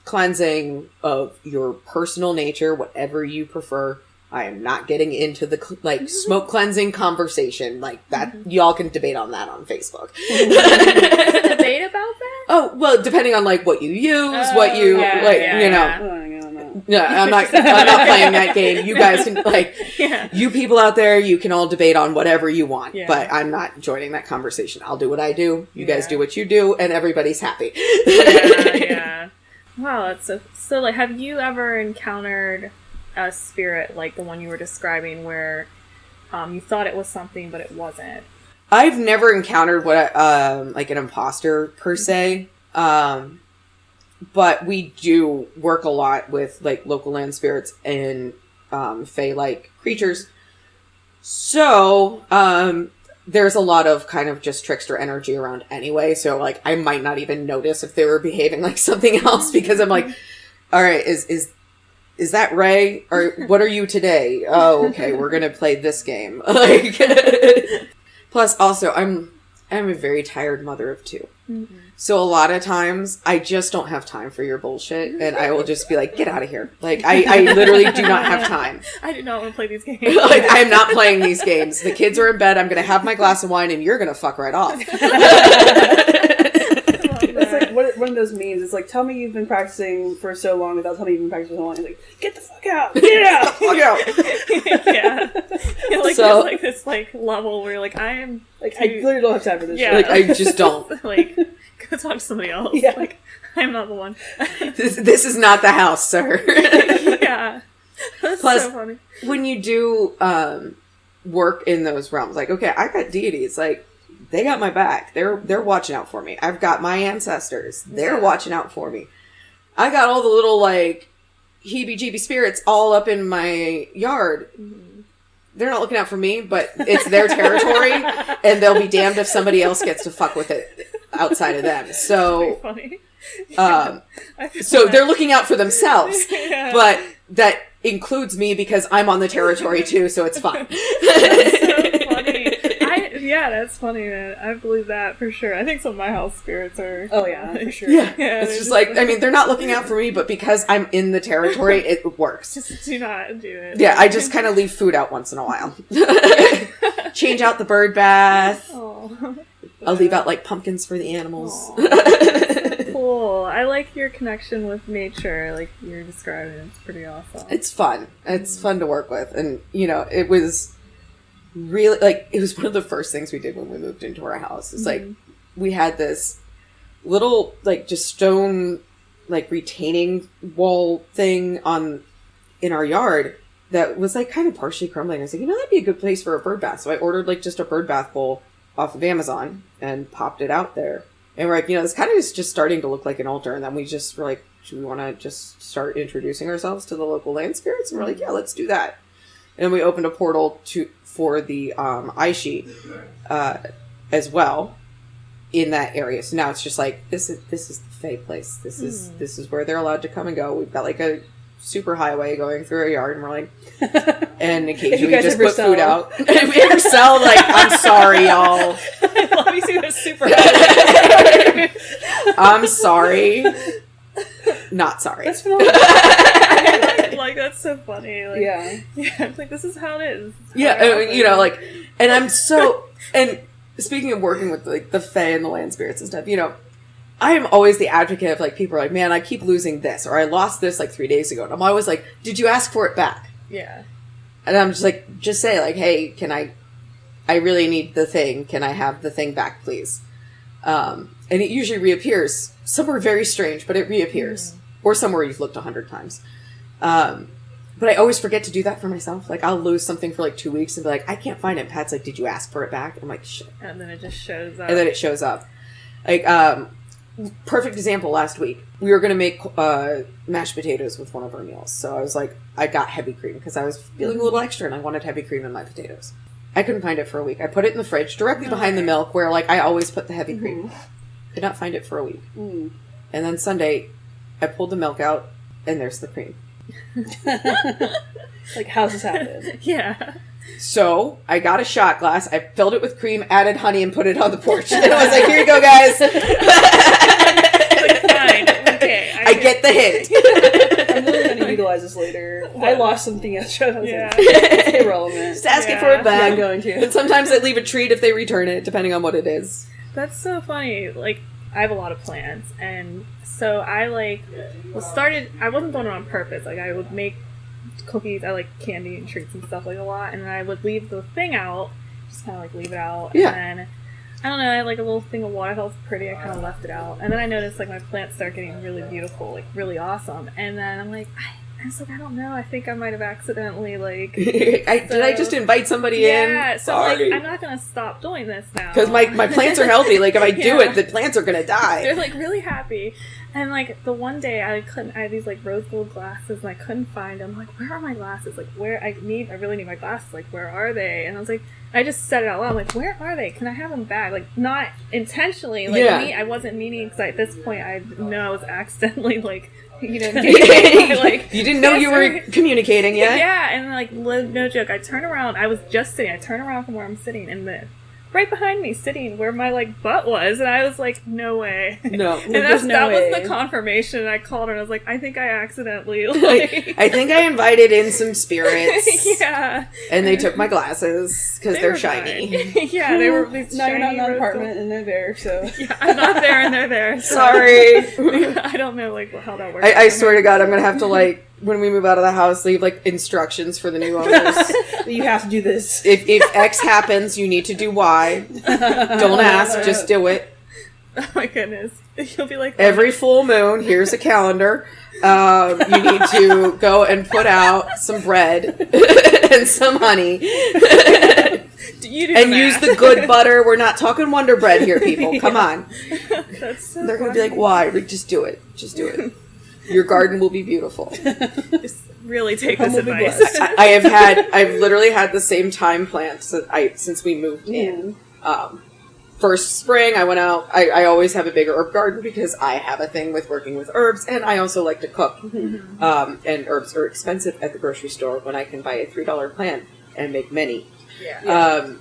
cleansing of your personal nature, whatever you prefer. I am not getting into the smoke cleansing conversation like that. Y'all can debate on that on Facebook. Debate about that? Oh, well, depending on like what you use, what you you know. No, I'm not playing that game. You guys can you people out there, you can all debate on whatever you want, but I'm not joining that conversation. I'll do what I do. You guys do what you do, and everybody's happy. Yeah. Wow, that's so. Like, have you ever encountered a spirit like the one you were describing, where you thought it was something but it wasn't? I've never encountered what like an imposter per se. But we do work a lot with like local land spirits and fae-like creatures. So there's a lot of kind of just trickster energy around anyway. So like I might not even notice if they were behaving like something else, because I'm like, all right, is that Ray? Or what are you today? Oh, okay, we're gonna play this game. Like, plus also I'm a very tired mother of two. So a lot of times I just don't have time for your bullshit, and I will just be like, get out of here. Like I literally do not have time. I do not want to play these games. Like I'm not playing these games. The kids are in bed. I'm going to have my glass of wine and you're going to fuck right off. It's like one of those memes. It's like, tell me you've been practicing for so long without telling me you've been practicing so long. It's like, get the fuck out! Get out! Fuck out! Yeah. Like, So- there's like this like level where you're like, I am Like, I literally don't have time for this Yeah. shit. Like, I just don't. like, go talk to somebody else. Yeah. Like, I'm not the one. This is not the house, sir. Yeah. That's Plus- so funny. When you do work in those realms, like, okay, I got deities, like, they got my back. They're watching out for me. I've got my ancestors. They're watching out for me. I got all the little, like, heebie-jeebie spirits all up in my yard. They're not looking out for me, but it's their territory, and they'll be damned if somebody else gets to fuck with it outside of them. So, Funny. I feel so that. they're looking out for themselves, Yeah. but that includes me because I'm on the territory too, so it's fine. That's so funny. Yeah, that's funny, man. I believe that for sure. I think some of my house spirits are. Oh, yeah, for sure. Yeah, Yeah, it's they're just like, I mean, they're not looking out for me, but because I'm in the territory, it works. Just do not do it. Yeah, I just kind of leave food out once in a while. Change out the bird bath. Oh, I'll leave out like pumpkins for the animals. cool. I like your connection with nature, like you're describing. It's pretty awesome. It's fun. It's fun to work with. And, you know, it was really, like, it was one of the first things we did when we moved into our house. It's like, we had this little, like, just stone, like, retaining wall thing in our yard that was, like, kind of partially crumbling. I was like, you know, that'd be a good place for a bird bath. So I ordered, like, just a bird bath bowl off of Amazon and popped it out there. And we're like, you know, it's kind of just starting to look like an altar. And then we just were like, do we want to just start introducing ourselves to the local land spirits? And we're like, yeah, let's do that. And we opened a portal for the Aishi as well in that area. So now it's just like, this is the Fae place. This is where they're allowed to come and go. We've got like a super highway going through our yard, and we're like, and occasionally we just put food out. If we ever sell, like, I'm sorry, y'all. Let me see the super highway. I'm sorry. Not sorry. That's phenomenal. like that's so funny. Like, Yeah. it's like this is how it is. Yeah, you know, like, and I'm so, and speaking of working with like the Fae and the land spirits and stuff, you know, I am always the advocate of like, people are like, man, I keep losing this, or I lost this like 3 days ago. And I'm always like, did you ask for it back? Yeah. And I'm just like, just say like, hey, can I really need the thing. Can I have the thing back, please? And it usually reappears somewhere very strange, but it reappears. Or somewhere you've looked 100 times. But I always forget to do that for myself. Like, I'll lose something for like 2 weeks and be like, I can't find it. Pat's like, did you ask for it back? I'm like, shit. And then it just shows up. And then it shows up. Like, perfect example last week. We were going to make mashed potatoes with one of our meals. So I was like, I got heavy cream because I was feeling a little extra and I wanted heavy cream in my potatoes. I couldn't find it for a week. I put it in the fridge directly behind the milk where like I always put the heavy cream. Could not find it for a week. And then Sunday, I pulled the milk out and there's the cream. Like, how's this happen? Yeah. So I got a shot glass. I filled it with cream, added honey, and put it on the porch. And I was like, here you go, guys. Like, fine. Okay. I get the hint. I'm really going to utilize this later. I lost something yesterday. I was Yeah. like, it's irrelevant. Just asking Yeah. for it Yeah, back. I'm going to. And sometimes I leave a treat if they return it, depending on what it is. That's so funny. Like, I have a lot of plants, and so I I wasn't doing it on purpose. Like, I would make cookies, I like candy and treats and stuff like a lot, and then I would leave the thing out, just kind of like leave it out, Yeah. and then, I don't know, I had like a little thing of water, I thought it was pretty, I kind of left it out, and then I noticed like my plants start getting really beautiful, like really awesome, and then I'm like, I was like, I don't know, I think I might have accidentally like... Did I just invite somebody in? Yeah, so Sorry. like, I'm not gonna stop doing this now. Because my plants are healthy. Like, if I do Yeah. it, the plants are going to die. They're like really happy. And like the one day I had these like rose gold glasses and I couldn't find them. I'm like, where are my glasses? Like, I really need my glasses. Like, where are they? And I was like, I just said it out loud. I'm like, where are they? Can I have them back? Like, not intentionally. Like, Yeah. I wasn't meaning, because at this point I know I was accidentally like, you know, like, You didn't know you were communicating yet? yeah, and like, no joke, I turn around, I was just sitting, I turn around from where I'm sitting, and the right behind me, sitting where my like butt was, and I was like, no way. No. And There's no that way. was the confirmation. And I called her and I was like, I think I accidentally like, I think I invited in some spirits. yeah. And they took my glasses because they're were shiny. fine. Yeah, they were these Now you're not shiny in that rose apartment and they're there, so. gold- Yeah, I'm not there and they're there. So Sorry. I don't know like how that works. I swear to God, I'm gonna have to like when we move out of the house, leave like instructions for the new owners. You have to do this. If X happens, you need to do Y. Don't ask, just do it. Oh my goodness. You'll be like Every full moon, here's a calendar. You need to go and put out some bread and some honey. you do And the use math. the good butter. We're not talking Wonder Bread here, people. Come on. That's so They're going to be funny. like, why? Like, just do it. Just do it. Your garden will be beautiful. Just really take Home this will be advice. blessed. I've literally had the same time plants since we moved in. First spring, I went out. I always have a big herb garden because I have a thing with working with herbs, and I also like to cook. And herbs are expensive at the grocery store when I can buy a $3 plant and make many. Yeah.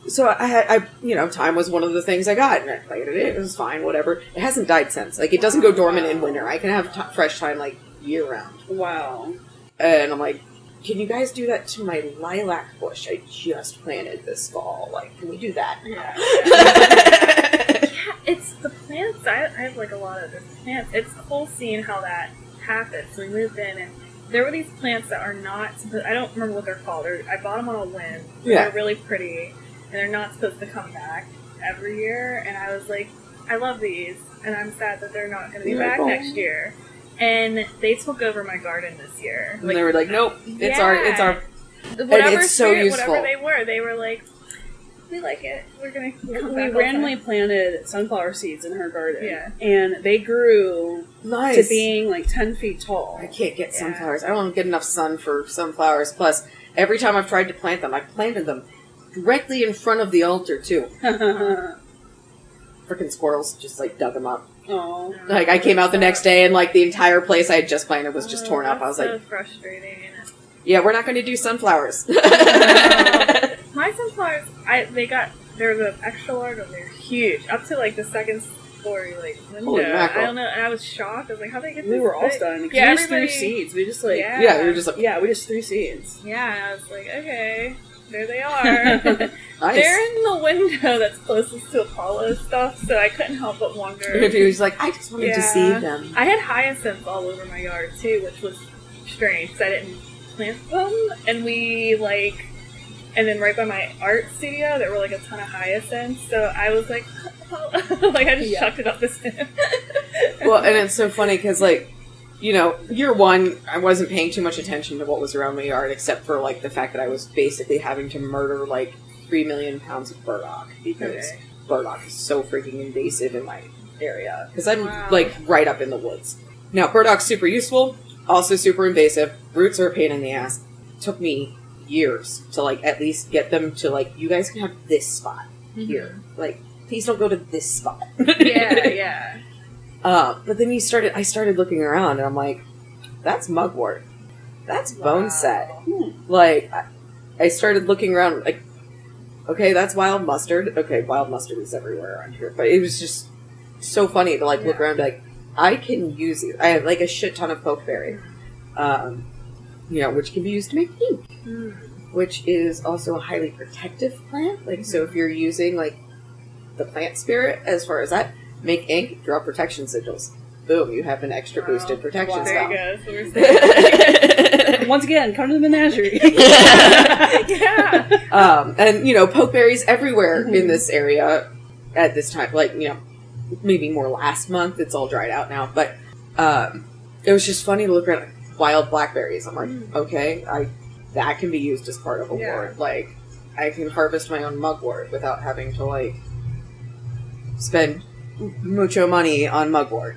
So time was one of the things I got, and I planted it. It was fine, whatever. It hasn't died since. Like, it doesn't go dormant in winter. I can have fresh time, like, year-round. Wow. And I'm like, can you guys do that to my lilac bush I just planted this fall? Like, can we do that? Yeah, it's the plants. I have like a lot of different plants. It's cool seeing how that happens. We moved in and there were these plants that are not, I don't remember what they're called. I bought them on a whim. Yeah. They're really pretty and they're not supposed to come back every year. And I was like, I love these and I'm sad that they're not going to be back next year. And they took over my garden this year. And they were like, nope, it's our. Whatever it's so spirit, useful. whatever they were like, we like it. We're gonna come back all We the randomly time. planted sunflower seeds in her garden. Yeah. And they grew Nice. to being like 10 feet tall. I can't get sunflowers. I don't get enough sun for sunflowers. Plus, every time I've tried to plant them, I've planted them directly in front of the altar, too. Freaking squirrels just, like, dug them up. Oh. Like, I came out the next day and, like, the entire place I had just planted was just torn up. I was That's like, so frustrating. yeah, we're not going to do sunflowers. My sunflowers, they're the extra large and they're huge, up to like the second story like window. Holy mackerel. I don't know, and I was shocked. I was like, how did they get this? We were all big? stunned. Yeah, We just threw everybody. seeds. We just like Yeah. we were just like, we just threw seeds. Yeah, and I was like, okay, there they are. nice. They're in the window that's closest to Apollo stuff, so I couldn't help but wonder. If he was like, I just wanted to see them. I had hyacinths all over my yard too, which was strange because I didn't plant them. And then right by my art studio, there were like a ton of hyacinths. So I was like, like I just chucked it up this. Well, and it's so funny because, like, you know, year one, I wasn't paying too much attention to what was around my yard, except for, like, the fact that I was basically having to murder, like, 3 million pounds of burdock because burdock is so freaking invasive in my area. Because I'm, like, right up in the woods. Now, burdock's super useful, also super invasive. Roots are a pain in the ass. Took me years to, like, at least get them to, like, you guys can have this spot here. Like, please don't go to this spot. Yeah. But then I started looking around, and I'm like, that's mugwort. That's bone set. Like, I started looking around, like, okay, that's wild mustard. Okay, wild mustard is everywhere around here. But it was just so funny to, like, look around and be like, I can use these. I have, like, a shit ton of pokeberry. You know, which can be used to make ink. Which is also a highly protective plant. Like, so if you're using, like, the plant spirit, as far as that, make ink, draw protection sigils. Boom, you have an extra boosted protection spell. There you go. So we're saying. Once again, come to the menagerie. Yeah. And, you know, pokeberries everywhere in this area at this time. Like, you know, maybe more last month. It's all dried out now. But it was just funny to look around. Wild blackberries. I'm like, okay, that can be used as part of a ward. Like, I can harvest my own mugwort without having to, like, spend mucho money on mugwort.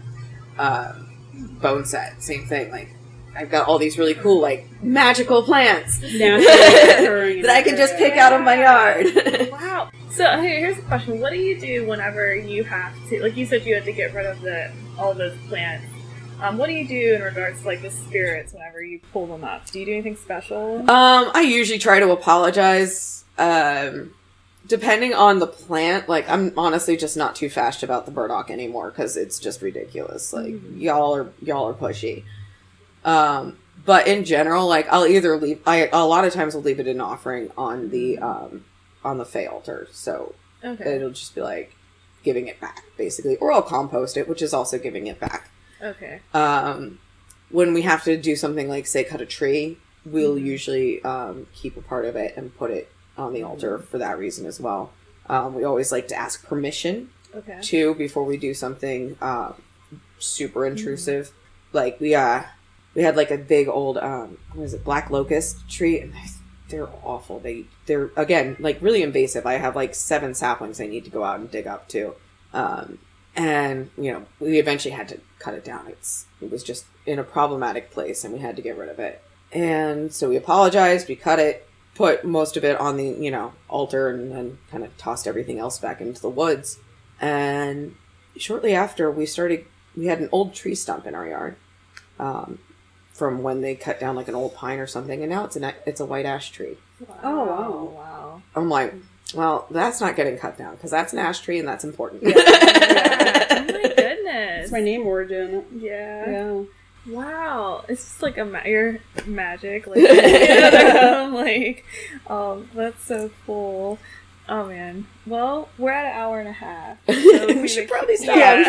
Bone set, same thing. Like, I've got all these really cool, like, magical plants that I can just pick out of my yard. Wow. So here's a question: what do you do whenever you have to? Like you said, you had to get rid of all those plants. What do you do in regards to, like, the spirits whenever you pull them up? Do you do anything special? I usually try to apologize. Depending on the plant, like, I'm honestly just not too fast about the burdock anymore because it's just ridiculous. Like, y'all are pushy. But in general, like, I'll either leave. A lot of times will leave it in offering on the Fey altar, so it'll just be like giving it back, basically, or I'll compost it, which is also giving it back. Okay. When we have to do something like, say, cut a tree, we'll usually keep a part of it and put it on the altar for that reason as well. We always like to ask permission too before we do something super intrusive. Like we had like a big old black locust tree, and they're awful. They're again like really invasive. I have like 7 saplings I need to go out and dig up too. And you know, we eventually had to cut it down. It was just in a problematic place, and we had to get rid of it. And so we apologized. We cut it, put most of it on the, you know, altar, and then kind of tossed everything else back into the woods. And shortly after, we had an old tree stump in our yard from when they cut down like an old pine or something, and now it's a white ash tree. Wow. Oh, wow. I'm like, well, that's not getting cut down because that's an ash tree and that's important. Yeah. Oh my goodness. it's my name origin. Yeah. Wow, it's just like your magic, like, like, that's so cool. Oh man, well, we're at an hour and a half. So we should probably stop. Yeah.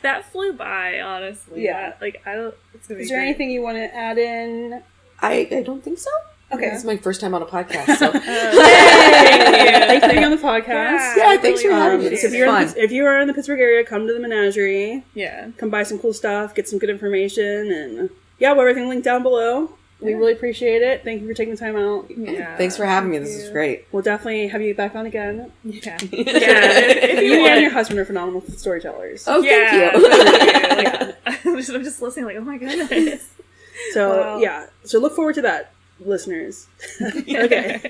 That flew by, honestly. Yeah. Like, I don't. It's gonna be. Is there great. anything you want to add in? I don't think so. Okay. This is my first time on a podcast, so. Thanks for being on the podcast. Yeah, thanks for having me. So if you are in the Pittsburgh area, come to the Menagerie. Yeah. Come buy some cool stuff, get some good information, and yeah, we'll have everything linked down below. We really appreciate it. Thank you for taking the time out. Yeah. Thanks for having me. This is great. We'll definitely have you back on again. Yeah. If you and your husband are phenomenal storytellers. Oh, Yeah. thank you. Like, I'm just listening, like, oh my goodness. So Wow. yeah, so look forward to that, listeners. Okay.